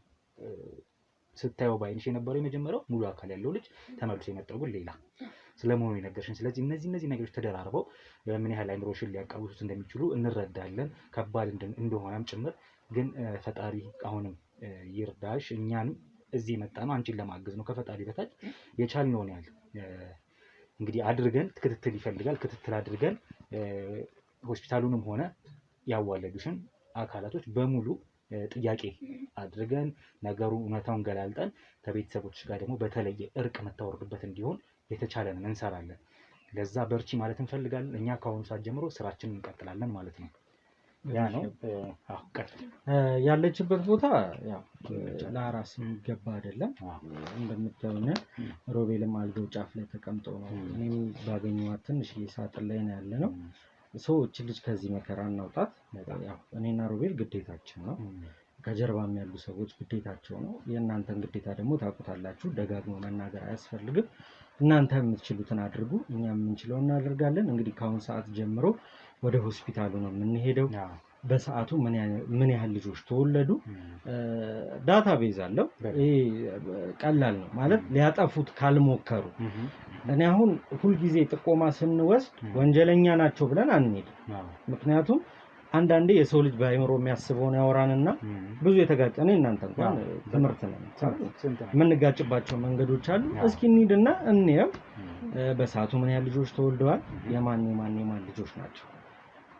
ስታየው ባይንሽ የነበረው የመጀመሪያው ሙሉ አካል ያለው ልጅ ተመልሶ የመጣው ግን ሌላ ስለመሆኑ የነገርሽን። ስለዚህ እነዚህ ነገሮች ተደራርበው ምን ያህል አይምሮሽን ሊያቃውሱት እንደሚችሉ እንረዳለን። ከባድ እንደሆነም ጭምር ግን ፈጣሪ አሁንም ይርዳሽ። እኛንም እዚህ መጣ ነው አንቺን ለማገዝ ነው። ከፈጣሪ በታች የቻልነውን ያህል እንግዲህ አድርገን ክትትል ይፈልጋል። ክትትል አድርገን ሆስፒታሉንም ሆነ ያዋለዱሽን አካላቶች በሙሉ ጥያቄ አድርገን ነገሩን እውነታውን ገላልጠን ከቤተሰቦች ጋር ደግሞ በተለየ እርቅ የምታወርዱበት እንዲሆን የተቻለንን እንሰራለን። ለዛ በርቺ ማለት እንፈልጋለን። እኛ ከአሁኑ ሰዓት ጀምሮ ስራችንን እንቀጥላለን ማለት ነው። ያ ነው ያለችበት ቦታ ያው ለአራስ የሚገባ አይደለም። እንደምታዩኝ ሮቤልም አልጋው ጫፍ ላይ ተቀምጦ ነው። እኔም ባገኘኋት ትንሽ ሳጥን ላይ ነው ያለ ነው። ሰዎች ልጅ ከዚህ መከራ እናውጣት። ያው እኔና ሮቤል ግዴታችን ነው። ከጀርባም ያሉ ሰዎች ግዴታቸው ነው። የእናንተን ግዴታ ደግሞ ታውቁታላችሁ። ደጋግሞ መናገር አያስፈልግም። እናንተ የምትችሉትን አድርጉ፣ እኛ የምንችለው እናደርጋለን። እንግዲህ ከአሁን ሰዓት ጀምሮ ወደ ሆስፒታሉ ነው የምንሄደው። በሰዓቱ ምን ያህል ልጆች ተወለዱ ዳታ ቤዝ አለው። ይሄ ቀላል ነው ማለት ሊያጠፉት ካልሞከሩ። እኔ አሁን ሁልጊዜ ጥቆማ ስንወስድ ወንጀለኛ ናቸው ብለን አንሄድም። ምክንያቱም አንዳንዴ የሰው ልጅ በአይምሮ የሚያስበውን ያወራንና ብዙ የተጋጨነ እናንተ እንኳን ትምህርት ነው የምንጋጭባቸው መንገዶች አሉ። እስኪ እንሂድና እንየው በሰዓቱ ምን ያህል ልጆች ተወልደዋል፣ የማን ልጆች ናቸው።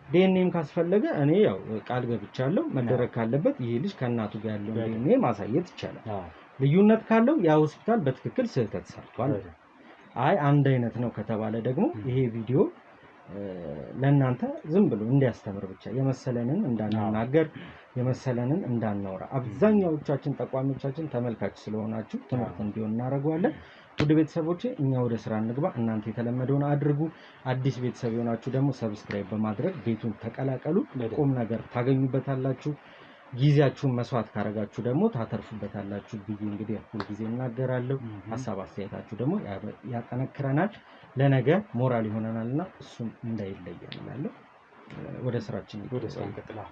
ዲኤንኤም ካስፈለገ እኔ ያው ቃል ገብቻለሁ መደረግ ካለበት ይሄ ልጅ ከእናቱ ጋር ያለው ዲኤንኤ ማሳየት ይቻላል። ልዩነት ካለው ያ ሆስፒታል በትክክል ስህተት ሰርቷል። አይ አንድ አይነት ነው ከተባለ ደግሞ ይሄ ቪዲዮ ለእናንተ ዝም ብሎ እንዲያስተምር ብቻ የመሰለንን እንዳንናገር የመሰለንን እንዳናወራ አብዛኛዎቻችን ተቋሞቻችን ተመልካች ስለሆናችሁ ትምህርት እንዲሆን እናደርገዋለን። ውድ ቤተሰቦቼ እኛ ወደ ስራ እንግባ። እናንተ የተለመደውን አድርጉ። አዲስ ቤተሰብ የሆናችሁ ደግሞ ሰብስክራይብ በማድረግ ቤቱን ተቀላቀሉ። ቁም ነገር ታገኙበታላችሁ። ጊዜያችሁን መስዋዕት ካረጋችሁ ደግሞ ታተርፉበታላችሁ ብዬ እንግዲህ ሁል ጊዜ እናገራለሁ። ሀሳብ አስተያየታችሁ ደግሞ ያጠነክረናል፣ ለነገ ሞራል ይሆነናልና እሱም እንዳይለየን እላለሁ። ወደ ስራችን ይቀጥላል።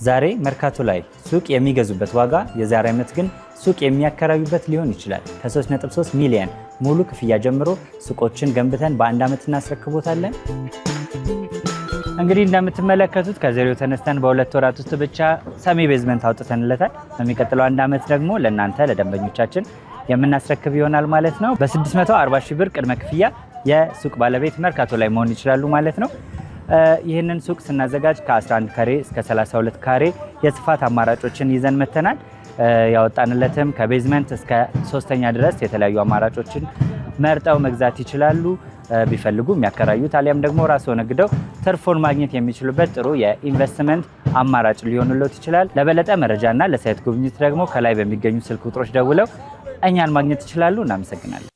ዛሬ መርካቶ ላይ ሱቅ የሚገዙበት ዋጋ የዛሬ ዓመት ግን ሱቅ የሚያከራዩበት ሊሆን ይችላል። ከ3.3 ሚሊዮን ሙሉ ክፍያ ጀምሮ ሱቆችን ገንብተን በአንድ ዓመት እናስረክቦታለን። እንግዲህ እንደምትመለከቱት ከዜሮ ተነስተን በ2 ወራት ውስጥ ብቻ ሰሚ ቤዝመንት አውጥተንለታል። በሚቀጥለው አንድ ዓመት ደግሞ ለእናንተ ለደንበኞቻችን የምናስረክብ ይሆናል ማለት ነው። በ640 ሺህ ብር ቅድመ ክፍያ የሱቅ ባለቤት መርካቶ ላይ መሆን ይችላሉ ማለት ነው። ይህንን ሱቅ ስናዘጋጅ ከ11 ካሬ እስከ 32 ካሬ የስፋት አማራጮችን ይዘን መተናል። ያወጣንለትም ከቤዝመንት እስከ 3ኛ ድረስ የተለያዩ አማራጮችን መርጠው መግዛት ይችላሉ። ቢፈልጉ የሚያከራዩት አሊያም ደግሞ ራስዎ ነግደው ትርፉን ማግኘት የሚችሉበት ጥሩ የኢንቨስትመንት አማራጭ ሊሆንልዎት ይችላል። ለበለጠ መረጃና ለሳይት ጉብኝት ደግሞ ከላይ በሚገኙ ስልክ ቁጥሮች ደውለው እኛን ማግኘት ይችላሉ። እናመሰግናለን።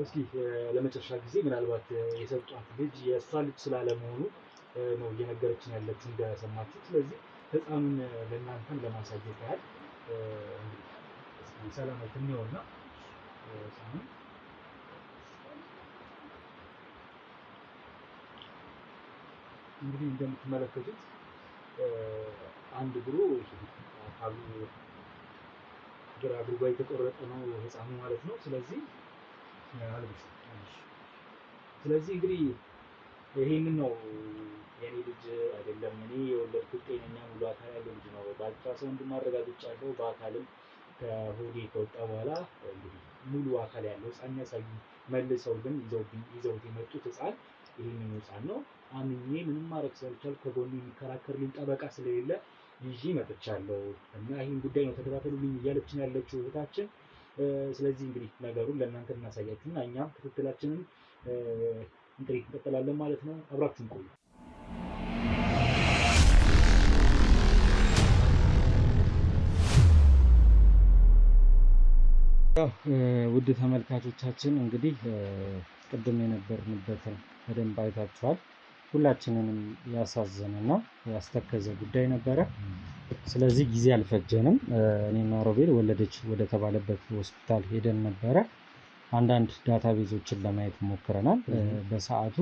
እስኪ ለመጨረሻ ጊዜ ምናልባት የሰጧት ልጅ የእሷ ልጅ ስላለመሆኑ ነው እየነገረችን ያለችው እንደሰማችሁ። ስለዚህ ህፃኑን ለእናንተም ለማሳየት ያህል ሰላማዊት እንየውና እንግዲህ እንደምትመለከቱት አንድ እግሩ አካሉ ግራ እግሩ ጋር የተቆረጠ ነው ህፃኑ ማለት ነው። ስለዚህ እንግዲህ ይሄንን ነው የኔ ልጅ አይደለም እኔ የወለድኩት ጤነኛ ሙሉ አካል ያለው ልጅ ነው በአልትራሳውንድ ማረጋግጫለሁ። በአካልም ከሆዴ ከወጣ በኋላ እንግዲህ ሙሉ አካል ያለው ህፃን ያሳዩ መልሰው ግን ይዘውት የመጡት ህፃን ይሄንን ህፃን ነው። አምኜ ምንም ማድረግ ስላልቻልኩ ከጎኔ የሚከራከርልኝ ጠበቃ ስለሌለ ይዤ መጥቻለሁ እና ይህን ጉዳይ ነው ተከታተሉልኝ እያለችን ያለችው እህታችን። ስለዚህ እንግዲህ ነገሩን ለእናንተ እናሳያችሁና እኛም ክትትላችንን እንቀጥላለን ማለት ነው። አብራችሁን ቆዩ። ውድ ተመልካቾቻችን እንግዲህ ቅድም የነበርንበትን በደንብ አይታችኋል። ሁላችንንም ያሳዘነና ያስተከዘ ጉዳይ ነበረ። ስለዚህ ጊዜ አልፈጀንም። እኔና ሮቤል ወለደች ወደ ተባለበት ሆስፒታል ሄደን ነበረ። አንዳንድ ዳታቤዞችን ለማየት ሞክረናል። በሰዓቱ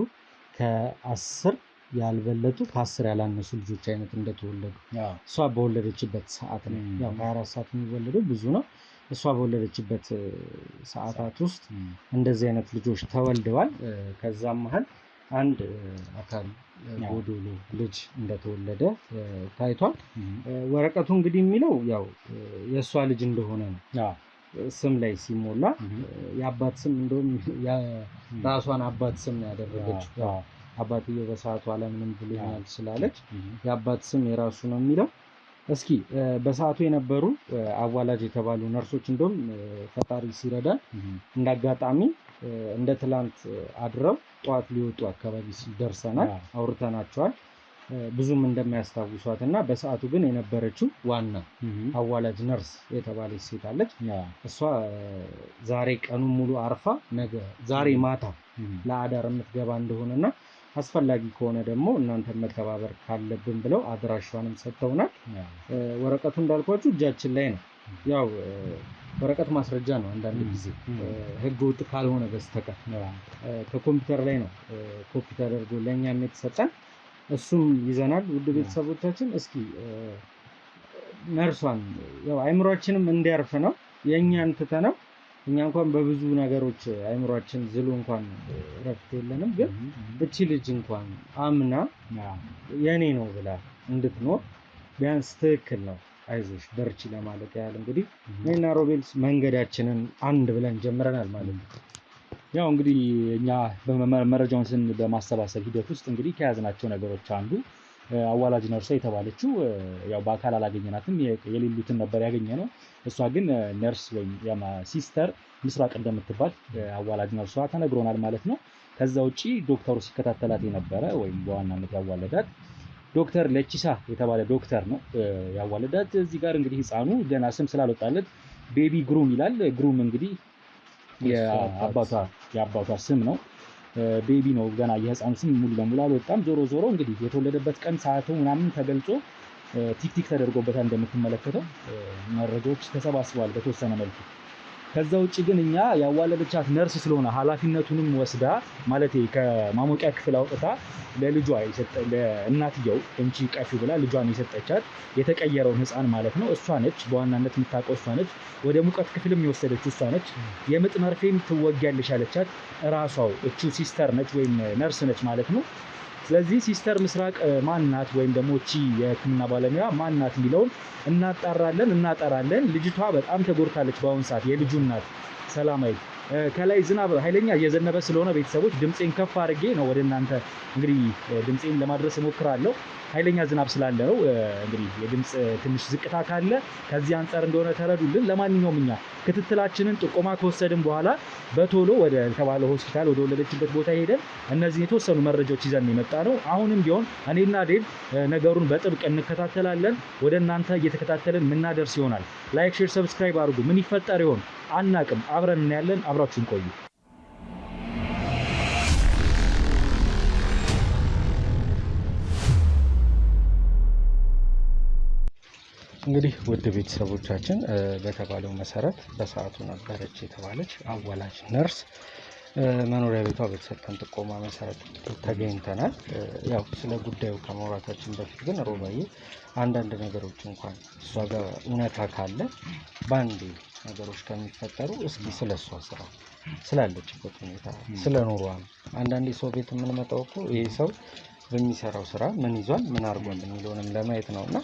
ከ10 ያልበለጡ ከ10 ያላነሱ ልጆች አይነት እንደተወለዱ እሷ በወለደችበት ሰዓት ነው። ያው 24 ሰዓት የሚወለደው ብዙ ነው። እሷ በወለደችበት ሰዓታት ውስጥ እንደዚህ አይነት ልጆች ተወልደዋል። ከዛም መሀል አንድ አካል ጎዶሎ ልጅ እንደተወለደ ታይቷል። ወረቀቱ እንግዲህ የሚለው ያው የእሷ ልጅ እንደሆነ ነው። ስም ላይ ሲሞላ የአባት ስም እንደውም የራሷን አባት ስም ያደረገችው አባትየው በሰዓቱ አለምንም ብሎኛል ስላለች የአባት ስም የራሱ ነው የሚለው። እስኪ በሰዓቱ የነበሩ አዋላጅ የተባሉ ነርሶች እንደውም ፈጣሪ ሲረዳን እንዳጋጣሚ እንደ ትላንት አድረው ጠዋት ሊወጡ አካባቢ ደርሰናል፣ አውርተናቸዋል። ብዙም እንደማያስታውሷት እና በሰዓቱ ግን የነበረችው ዋና አዋላጅ ነርስ የተባለች ሴት አለች። እሷ ዛሬ ቀኑን ሙሉ አርፋ ነገ ዛሬ ማታ ለአዳር የምትገባ እንደሆነና አስፈላጊ ከሆነ ደግሞ እናንተን መተባበር ካለብን ብለው አድራሻዋንም ሰጥተውናል። ወረቀቱ እንዳልኳችሁ እጃችን ላይ ነው። ያው ወረቀት ማስረጃ ነው። አንዳንድ ጊዜ ህገ ወጥ ካልሆነ በስተቀር ከኮምፒውተር ላይ ነው ኮፒ ተደርጎ ለእኛም የተሰጠን። እሱም ይዘናል። ውድ ቤተሰቦቻችን እስኪ ነርሷን ያው አይምሯችንም እንዲያርፍ ነው የእኛን ትተነው እኛ እንኳን በብዙ ነገሮች አይምሯችን ዝሉ እንኳን ረፍት የለንም፣ ግን እቺ ልጅ እንኳን አምና የኔ ነው ብላ እንድትኖር ቢያንስ ትክክል ነው አይዞሽ በርቺ ለማለት ያህል እንግዲህ እኔና ሮቤልስ መንገዳችንን አንድ ብለን ጀምረናል ማለት ነው። ያው እንግዲህ እኛ መረጃውን በማሰባሰብ ሂደት ውስጥ እንግዲህ ከያዝናቸው ነገሮች አንዱ አዋላጅ ነርሷ የተባለችው ያው በአካል አላገኘናትም፣ የሌሉትን ነበር ያገኘነው። እሷ ግን ነርስ ወይም ሲስተር ምስራቅ እንደምትባል አዋላጅ ነርሷ ተነግሮናል ማለት ነው። ከዛ ውጪ ዶክተሩ ሲከታተላት የነበረ ወይም በዋናነት ያዋለዳት ዶክተር ለቺሳ የተባለ ዶክተር ነው ያዋለዳት። እዚህ ጋር እንግዲህ ህፃኑ ገና ስም ስላልወጣለት ቤቢ ግሩም ይላል። ግሩም እንግዲህ የአባቷ ስም ነው። ቤቢ ነው ገና የህፃኑ ስም ሙሉ ለሙሉ አልወጣም። ዞሮ እንግዲህ የተወለደበት ቀን ሰዓቱ ምናምን ተገልጾ ቲክቲክ ተደርጎበታል። እንደምትመለከተው መረጃዎች ተሰባስበዋል በተወሰነ መልኩ። ከዛ ውጪ ግን እኛ ያዋለደቻት ነርስ ስለሆነ ኃላፊነቱንም ወስዳ ማለት ከማሞቂያ ክፍል አውጥታ ለልጇ ለእናትየው እንቺ ቀፊ ብላ ልጇን የሰጠቻት የተቀየረውን ህፃን ማለት ነው እሷ ነች። በዋናነት የምታውቀው እሷ ነች። ወደ ሙቀት ክፍልም የወሰደችው እሷ ነች። የምጥ መርፌም ትወጊያለሽ ያለቻት እራሷው እቺ ሲስተር ነች ወይም ነርስ ነች ማለት ነው። ስለዚህ ሲስተር ምስራቅ ማናት ወይም ደግሞ እቺ የህክምና ባለሙያ ማናት የሚለውን እናጠራለን። ልጅቷ በጣም ተጎድታለች በአሁኑ ሰዓት። የልጁ እናት ሰላማዊ ከላይ ዝናብ ኃይለኛ እየዘነበ ስለሆነ ቤተሰቦች ድምፄን ከፍ አድርጌ ነው ወደ እናንተ እንግዲህ ድምፄን ለማድረስ እሞክራለሁ። ኃይለኛ ዝናብ ስላለ ነው እንግዲህ የድምፅ ትንሽ ዝቅታ ካለ ከዚህ አንጻር እንደሆነ ተረዱልን። ለማንኛውም እኛ ክትትላችንን ጥቆማ ከወሰድን በኋላ በቶሎ ወደ ተባለው ሆስፒታል ወደ ወለደችበት ቦታ ሄደን እነዚህ የተወሰኑ መረጃዎች ይዘን የመጣ ነው። አሁንም ቢሆን እኔና ዴቭ ነገሩን በጥብቅ እንከታተላለን። ወደ እናንተ እየተከታተልን የምናደርስ ይሆናል። ላይክ፣ ሼር፣ ሰብስክራይብ አድርጉ። ምን ይፈጠር ይሆን አናቅም። አብረን እናያለን። አብራችሁን ቆዩ። እንግዲህ ውድ ቤተሰቦቻችን በተባለው መሰረት በሰዓቱ ነበረች የተባለች አዋላጅ ነርስ መኖሪያ ቤቷ በተሰጠን ጥቆማ መሰረት ተገኝተናል። ያው ስለ ጉዳዩ ከማውራታችን በፊት ግን ሮባዬ አንዳንድ ነገሮች እንኳን እሷ ጋር እውነታ ካለ በአንዴ ነገሮች ከሚፈጠሩ እስኪ ስለ እሷ ስራ ስላለችበት ሁኔታ ስለ ኑሯም አንዳንዴ ሰው ቤት የምንመጣው እኮ ይሄ ሰው በሚሰራው ስራ ምን ይዟል ምን አድርጓል የሚለውንም ለማየት ነውና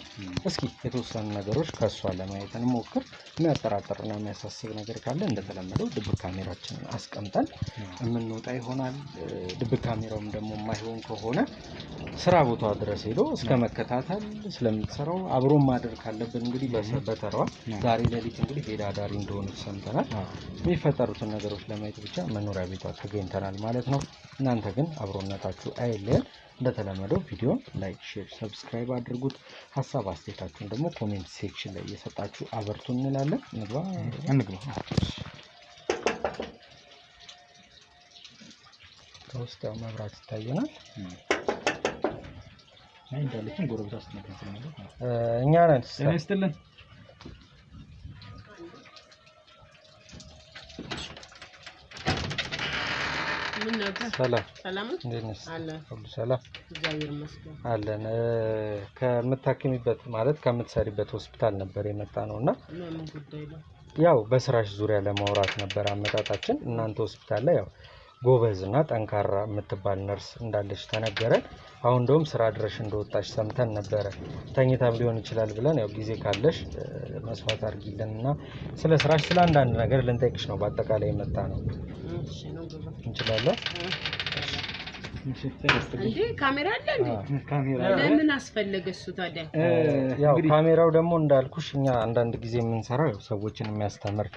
እስኪ የተወሰኑ ነገሮች ከሷ ለማየት እንሞክር። የሚያጠራጥርና የሚያሳስብ ነገር ካለ እንደተለመደው ድብቅ ካሜራችንን አስቀምጠን የምንወጣ ይሆናል። ድብቅ ካሜራውም ደግሞ የማይሆን ከሆነ ስራ ቦታ ድረስ ሄዶ እስከ መከታተል ስለምትሰራው አብሮ ማድረግ ካለብን እንግዲህ በተራዋ ዛሬ ሌሊት እንግዲህ ሄዳ አዳሪ እንደሆነች ሰምተናል። የሚፈጠሩትን ነገሮች ለማየት ብቻ መኖሪያ ቤቷ ተገኝተናል ማለት ነው። እናንተ ግን አብሮነታችሁ አይለየን። እንደተለመደው ቪዲዮን ላይክ፣ ሼር፣ ሰብስክራይብ አድርጉት። ሀሳብ አስተያየታችሁን ደግሞ ኮሜንት ሴክሽን ላይ እየሰጣችሁ አበርቱ እንላለን። እንግባ። ከውስጥ ያው መብራት ይታየናል። እንዳለችን ጎረቤት አስተናግደን ስለነበር እኛ ነን ስትልን ሰላም እንዴት ነሽ? ሁሉ ሰላም እግዚአብሔር ይመስገን አለን። ከምታክሚበት ማለት ከምትሰሪበት ሆስፒታል ነበር የመጣ ነውና ያው በስራሽ ዙሪያ ለማውራት ነበር አመጣጣችን። እናንተ ሆስፒታል ላይ ያው ጎበዝ እና ጠንካራ የምትባል ነርስ እንዳለች ተነገረን። አሁን እንደውም ስራ ድረሽ እንደወጣሽ ሰምተን ነበረ። ተኝታም ሊሆን ይችላል ብለን ያው ጊዜ ካለሽ መስዋዕት አድርጊልን እና ስለ ስራሽ ስለ አንዳንድ ነገር ልንጠይቅሽ ነው በአጠቃላይ የመጣ ነው። እንችላለን? እንዴ ካሜራ አለ እንዴ? ካሜራ ለምን አስፈለገ እሱ ታዲያ? ያው ካሜራው ደግሞ እንዳልኩሽ እኛ አንዳንድ ጊዜ የምንሰራው ያው ሰዎችን የሚያስተምር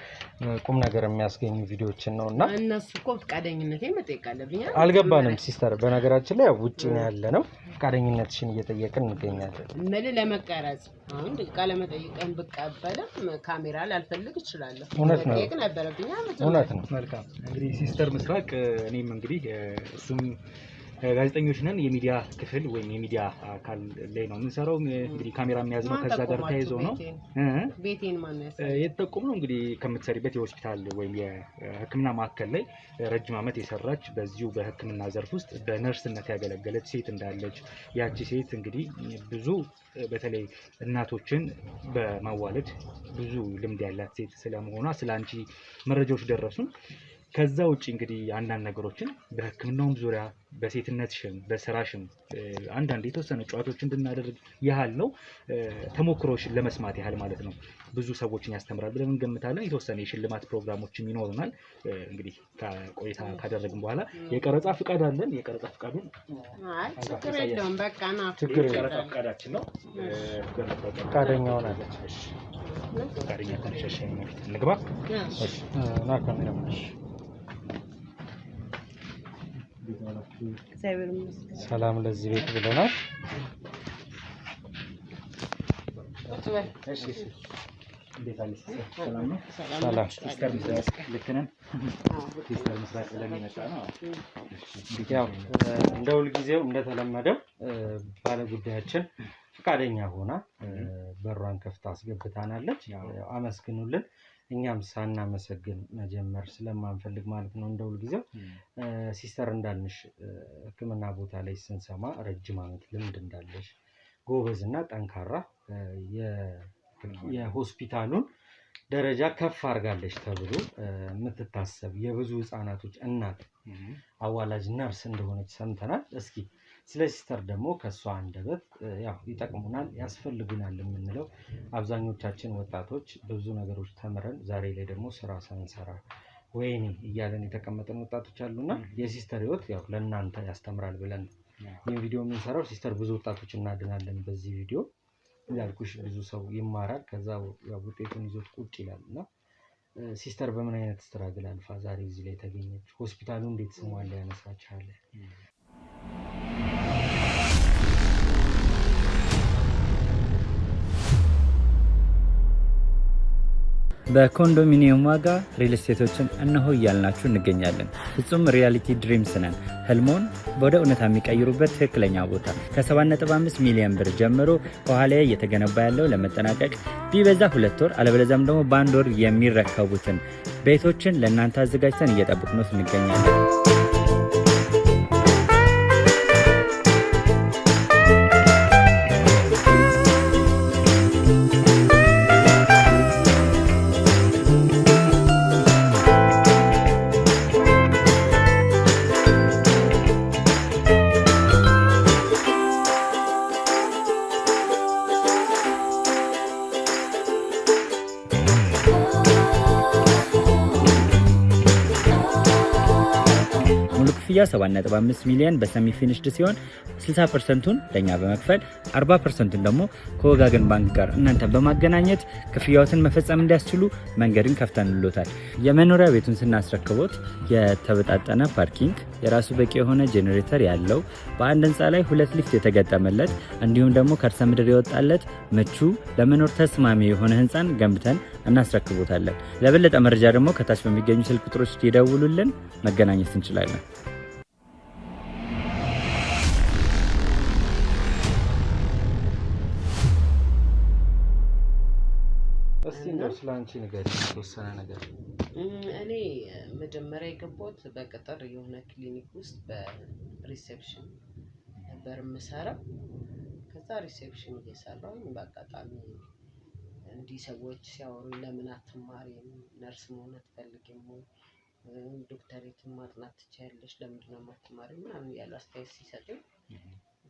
ቁም ነገር የሚያስገኙ ቪዲዮዎችን ነውና እነሱ እኮ ፈቃደኝነቴን መጠየቅ አለብኝ። አልገባንም ሲስተር። በነገራችን ላይ ያው ውጪ ነው ያለነው። ፈቃደኝነትሽን እየጠየቅን እንገኛለን። ምን ለመቀረጽ አሁን ቃለ መጠይቅን ብቀበልም ካሜራ ላልፈልግ እችላለሁ። እውነት ነው። መጠየቅ ነበረብኝ። እውነት ነው። መልካም እንግዲህ ሲስተር ምስራቅ እኔም እንግዲህ እሱም ጋዜጠኞች ነን። የሚዲያ ክፍል ወይም የሚዲያ አካል ላይ ነው የምንሰራው። እንግዲህ ካሜራ የሚያዝነው ከዛ ጋር ተያይዞ ነው። ቤቴን ማን የተጠቆምነው እንግዲህ ከምትሰሪበት የሆስፒታል ወይም የሕክምና ማዕከል ላይ ረጅም ዓመት የሰራች በዚሁ በሕክምና ዘርፍ ውስጥ በነርስነት ያገለገለች ሴት እንዳለች፣ ያቺ ሴት እንግዲህ ብዙ በተለይ እናቶችን በማዋለድ ብዙ ልምድ ያላት ሴት ስለመሆኗ ስለ አንቺ መረጃዎች ደረሱን። ከዛ ውጪ እንግዲህ አንዳንድ ነገሮችን በህክምናውም ዙሪያ በሴትነትሽም በስራሽም አንዳንድ የተወሰኑ ጨዋታዎችን እንድናደርግ ያህል ነው። ተሞክሮሽን ለመስማት ያህል ማለት ነው። ብዙ ሰዎችን ያስተምራል ብለን እንገምታለን። የተወሰነ የሽልማት ፕሮግራሞችም ይኖሩናል። እንግዲህ ቆይታ ካደረግን በኋላ የቀረጻ ፍቃድ አለን። የቀረጻ ፍቃዱን ችግር የለውም በቃ ና ችግር የቀረጻ ፍቃዳችን ነው። ፈቃደኛ ሆናለች። እሺ ፈቃደኛ ተነሸሽ እንግባ። እሺ ና ካሜራ ማሽ ሰላም ለዚህ ቤት ብለናል። እሺ እንዴት አለሽ? ሰላም ነው? ሰላም ሲስተር ምስራቅ ልክ ነን? ሲስተር ምስራቅ ብለን የመጣ ነው። ያው እንደ ሁልጊዜው እንደተለመደው ባለጉዳያችን ፈቃደኛ ሆና በሯን ከፍታ አስገብታናለች። አመስግኑልን። እኛም ሳናመሰግን መጀመር ስለማንፈልግ ማለት ነው። እንደ ሁልጊዜው ሲስተር እንዳልንሽ ሕክምና ቦታ ላይ ስንሰማ ረጅም ዓመት ልምድ እንዳለሽ ጎበዝ እና ጠንካራ የሆስፒታሉን ደረጃ ከፍ አድርጋለች ተብሎ የምትታሰብ የብዙ ህፃናቶች እናት አዋላጅ ነርስ እንደሆነች ሰምተናል። እስኪ ስለ ሲስተር ደግሞ ከሷ አንደበት ያው ይጠቅሙናል ያስፈልጉናል የምንለው አብዛኞቻችን ወጣቶች ብዙ ነገሮች ተምረን ዛሬ ላይ ደግሞ ስራ ሳንሰራ ወይኔ እያለን የተቀመጠን ወጣቶች አሉና የሲስተር ህይወት ያው ለእናንተ ያስተምራል ብለን ይህን ቪዲዮ የምንሰራው። ሲስተር ብዙ ወጣቶች እናድናለን በዚህ ቪዲዮ ያልኩሽ ብዙ ሰው ይማራል። ከዛ ውጤቱን ይዞት ቁጭ ይላል እና ሲስተር በምን አይነት ስትራግል አልፋ ዛሬ እዚህ ላይ ተገኘች? ሆስፒታሉ እንዴት ስሟን ሊያነሳ ቻለ? በኮንዶሚኒየም ዋጋ ሪል ስቴቶችን እነሆ እያልናችሁ እንገኛለን። ፍጹም ሪያሊቲ ድሪምስ ነን። ህልሞን ወደ እውነታ የሚቀይሩበት ትክክለኛ ቦታ ከ7.5 ሚሊዮን ብር ጀምሮ በኋላ እየተገነባ ያለው ለመጠናቀቅ ቢበዛ 2 ወር አለበለዚያም ደግሞ በ1 ወር የሚረከቡትን ቤቶችን ለእናንተ አዘጋጅተን እየጠበቅነው እንገኛለን። ክፍያ 7.5 ሚሊዮን በሰሚ ፊኒሽድ ሲሆን 60%ቱን ለኛ በመክፈል 40%ቱን ደግሞ ከወጋገን ባንክ ጋር እናንተ በማገናኘት ክፍያዎትን መፈጸም እንዲያስችሉ መንገድን ከፍተንሎታል። የመኖሪያ ቤቱን ስናስረክቦት የተበጣጠነ ፓርኪንግ፣ የራሱ በቂ የሆነ ጄኔሬተር ያለው በአንድ ህንፃ ላይ 2 ሊፍት የተገጠመለት እንዲሁም ደግሞ ከርሰ ምድር የወጣለት ምቹ ለመኖር ተስማሚ የሆነ ህንፃን ገንብተን እናስረክቦታለን። ለበለጠ መረጃ ደግሞ ከታች በሚገኙ ስልክ ቁጥሮች ይደውሉልን፣ መገናኘት እንችላለን። እስቲ እንደው ስላንቺ ንገሪኝ የተወሰነ ነገር። እኔ መጀመሪያ የገባሁት በቅጥር የሆነ ክሊኒክ ውስጥ በሪሴፕሽን ነበር የምሰራው። ከዛ ሪሴፕሽን እየሰራሁኝ በአጋጣሚ እንዲህ ሰዎች ሲያወሩ ለምን አትማሪም፣ ነርስ መሆን አትፈልጊም ወይ፣ ዶክተሬትን ማጥናት ትችያለሽ፣ ለምንድን ነው የማትማሪው ምናምን ያሉ አስተያየት ሲሰጡኝ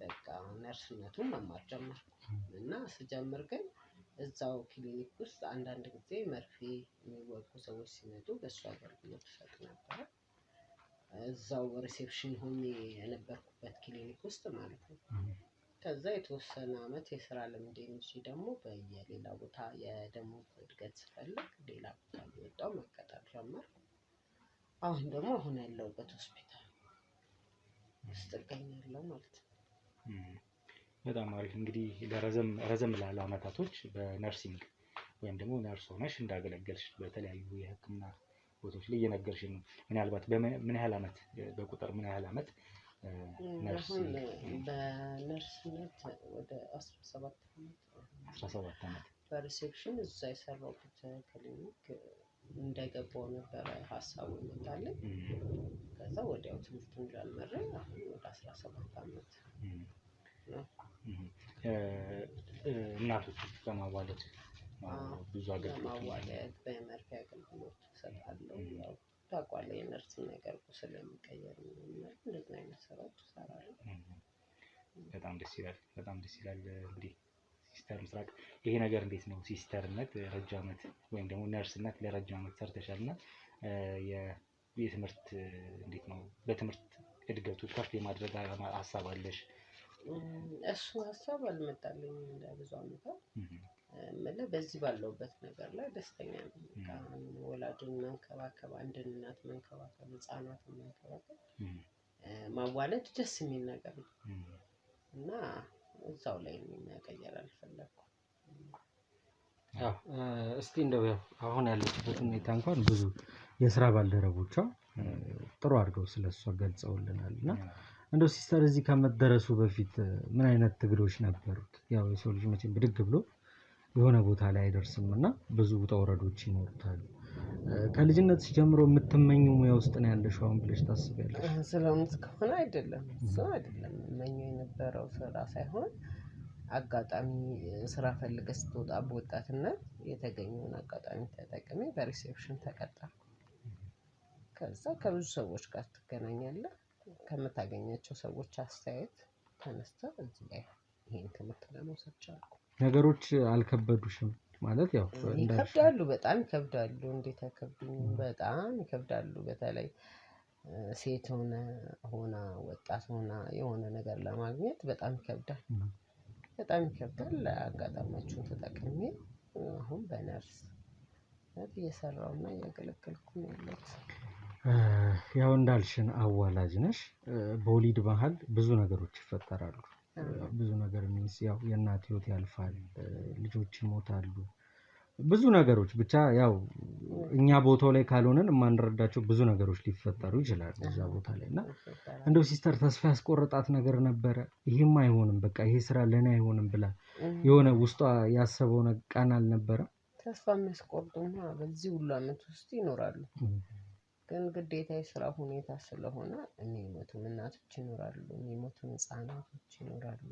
በቃ ነርስነቱን መማር ጀመርኩ እና ስጀምር ግን እዛው ክሊኒክ ውስጥ አንዳንድ ጊዜ መርፌ የሚወጉ ሰዎች ሲመጡ በእሱ አገልግሎት እሰጥ ነበረ። እዛው ሪሴፕሽን ሆኜ የነበርኩበት ክሊኒክ ውስጥ ማለት ነው። ከዛ የተወሰነ አመት የስራ ልምዴን ይዤ ደግሞ በየሌላ ቦታ የደሞዝ እድገት ስፈልግ ሌላ ቦታ እየወጣሁ መቀጠር ጀመርኩ። አሁን ደግሞ አሁን ያለሁበት ሆስፒታል ውስጥ እገኛለሁ ማለት ነው። በጣም አሪፍ። እንግዲህ ረዘም ላሉ አመታቶች በነርሲንግ ወይም ደግሞ ነርስ ሆነሽ እንዳገለገልሽ በተለያዩ የህክምና ቦታዎች ላይ እየነገርሽን ነው። ምናልባት ምን ያህል አመት በቁጥር ምን ያህል አመት ነርስ አሁን በነርስነት ወደ 17 ዓመት በሪሴፕሽን እዛ የሰራሁበት ክሊኒክ እንደገባው ነበረ ሀሳቡ ይመጣልኝ። ከዛ ወዲያው ትምህርቱን ጀምሬ አሁን ወደ 17 ዓመት ነው። እናቶች በማዋለድ ብዙ በማዋለድ በመርፌ አገልግሎት እሰጣለሁ። ያው ታውቃለህ የነርስ ነገር ስለሚቀየር እንደዚህ አይነት ስራዎች እሰራለሁ። በጣም ደስ ይላል። በጣም ደስ ይላል። እንግዲህ ሲስተር ምስራቅ ይሄ ነገር እንዴት ነው? ሲስተርነት ረጅም ዓመት ወይም ደግሞ ነርስነት ለረጅም ዓመት ሰርተሻል እና የትምህርት እንዴት ነው? በትምህርት እድገቱ ከፍ የማድረግ ሀሳብ አለሽ? እሱ ሀሳብ አልመጣልኝም ለብዙ ዓመታት። በዚህ ባለውበት ነገር ላይ ደስተኛ ነኝ። ወላጅን መንከባከብ፣ አንድን እናት መንከባከብ፣ ህፃናትን መንከባከብ፣ ማዋለድ ደስ የሚል ነገር ነው እና እዛው ላይ መቀየር አልፈለኩም። እስቲ እንደው አሁን ያለችበት ሁኔታ እንኳን ብዙ የስራ ባልደረቦቿ ጥሩ አድርገው ስለሷ ገልጸውልናል እና እንደው ሲስተር እዚህ ከመደረሱ በፊት ምን አይነት ትግሎች ነበሩት? ያው የሰው ልጅ መቼም ብድግ ብሎ የሆነ ቦታ ላይ አይደርስም እና ብዙ ውጣ ውረዶች ይኖሩታል። ከልጅነትሽ ጀምሮ የምትመኘው ሙያ ውስጥ ነው ያለሽው አሁን ብለሽ ታስቢያለሽ? ስለሆነ ከሆነ አይደለም እሱ አይደለም የምመኘው የነበረው ስራ ሳይሆን አጋጣሚ ስራ ፈልገህ ስትወጣ በወጣትነት የተገኘውን አጋጣሚ ተጠቅሜ በሪሴፕሽን ተቀጠርኩ። ከዛ ከብዙ ሰዎች ጋር ትገናኛለህ። ከምታገኛቸው ሰዎች አስተያየት ተነስተህ እዚህ ላይ ይሄን ትምህርት ለመውሰድ ቻልኩ። ነገሮች አልከበዱሽም? ማለት ያው ይከብዳሉ፣ በጣም ይከብዳሉ። እንዴት አይከብዱም? በጣም ይከብዳሉ። በተለይ ሴት ሆና ወጣት ሆና የሆነ ነገር ለማግኘት በጣም ይከብዳል። በጣም ይከብዳል። አጋጣሚዎቹን ተጠቅሜ አሁን በነርስ እየሰራሁና እያገለገልኩ ነው ያለሁት። ያው እንዳልሽን አዋላጅ ነሽ። በወሊድ መሀል ብዙ ነገሮች ይፈጠራሉ። ብዙ ነገር ሚንስ ያው የእናት ህይወት ያልፋል፣ ልጆች ይሞታሉ፣ ብዙ ነገሮች ብቻ ያው እኛ ቦታው ላይ ካልሆነን የማንረዳቸው ብዙ ነገሮች ሊፈጠሩ ይችላሉ እዛ ቦታ ላይ እና እንደው ሲስተር ተስፋ ያስቆረጣት ነገር ነበረ? ይሄም አይሆንም በቃ ይሄ ስራ ለኔ አይሆንም ብላ የሆነ ውስጧ ያሰበው ቀን አልነበረ? ተስፋ የሚያስቆርጡማ በዚህ ሁሉ አመት ውስጥ ይኖራሉ። ግን ግዴታ የስራ ሁኔታ ስለሆነ የሚሞቱም እናቶች ይኖራሉ፣ የሚሞቱም ህፃናቶች ይኖራሉ፣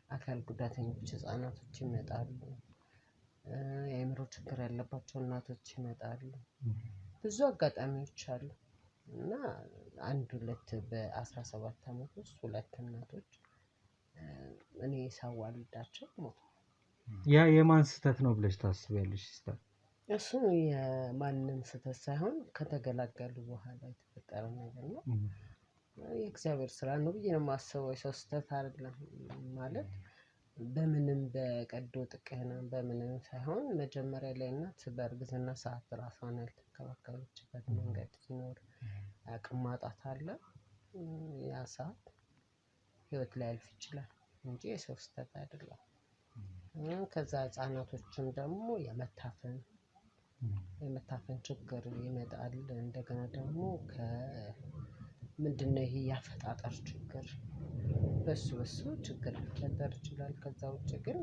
አካል ጉዳተኞች ህፃናቶች ይመጣሉ፣ የአእምሮ ችግር ያለባቸው እናቶች ይመጣሉ። ብዙ አጋጣሚዎች አሉ እና ሁለት በ17 ዓመት ውስጥ 2 እናቶች እኔ ሳዋልዳቸው ሞቱ። ያ የማን ስህተት ነው ብለሽ ታስቢያለሽ ሲስተር? እሱ የማንም ስህተት ሳይሆን ከተገላገሉ በኋላ የተፈጠረ ነገር ነው። የእግዚአብሔር ስራ ነው ብዬ ነው የማስበው። የሰው ስህተት አይደለም ማለት በምንም በቀዶ ጥገና በምንም ሳይሆን መጀመሪያ ላይ እናት በእርግዝና ሰዓት ራሷን ያልተንከባከበችበት መንገድ ሲኖር አቅም ማጣት አለ። ያ ሰዓት ህይወት ሊያልፍ ይችላል እንጂ የሰው ስህተት አይደለም። ከዛ ህፃናቶችም ደግሞ የመታፈን ችግር ይመጣል። እንደገና ደግሞ ምንድነው ይሄ ያፈጣጠር ችግር፣ በሱ ችግር ሊፈጠር ይችላል። ከዛ ውጭ ግን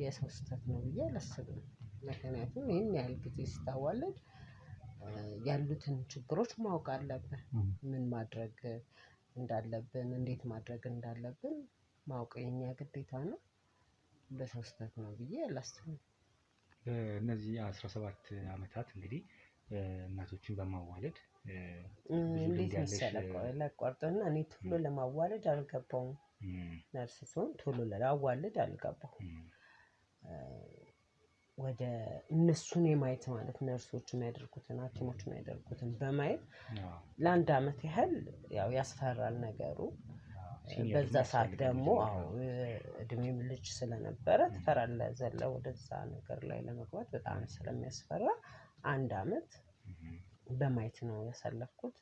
የሰው ስህተት ነው ብዬ አላስብም። ምክንያቱም ይህን ያህል ጊዜ ስታዋልድ ያሉትን ችግሮች ማወቅ አለብን። ምን ማድረግ እንዳለብን፣ እንዴት ማድረግ እንዳለብን ማወቅ የኛ ግዴታ ነው። በሰው ስህተት ነው ብዬ አላስብም። እነዚህ 17 ዓመታት እንግዲህ እናቶችን በማዋለድ እንዴት መሰለህ ላቋርጥና እኔ ቶሎ ለማዋለድ አልገባሁም። ነርስ ስሆን ቶሎ ለማዋለድ አልገባሁም። ወደ እነሱን የማየት ማለት ነርሶች የሚያደርጉትን ሐኪሞች የሚያደርጉትን በማየት ለአንድ ዓመት ያህል ያው ያስፈራል ነገሩ። በዛ ሰዓት ደግሞ እድሜም ልጅ ስለነበረ ትፈራለህ። ዘለው ወደዛ ነገር ላይ ለመግባት በጣም ስለሚያስፈራ 1 ዓመት በማየት ነው ያሳለፍኩት።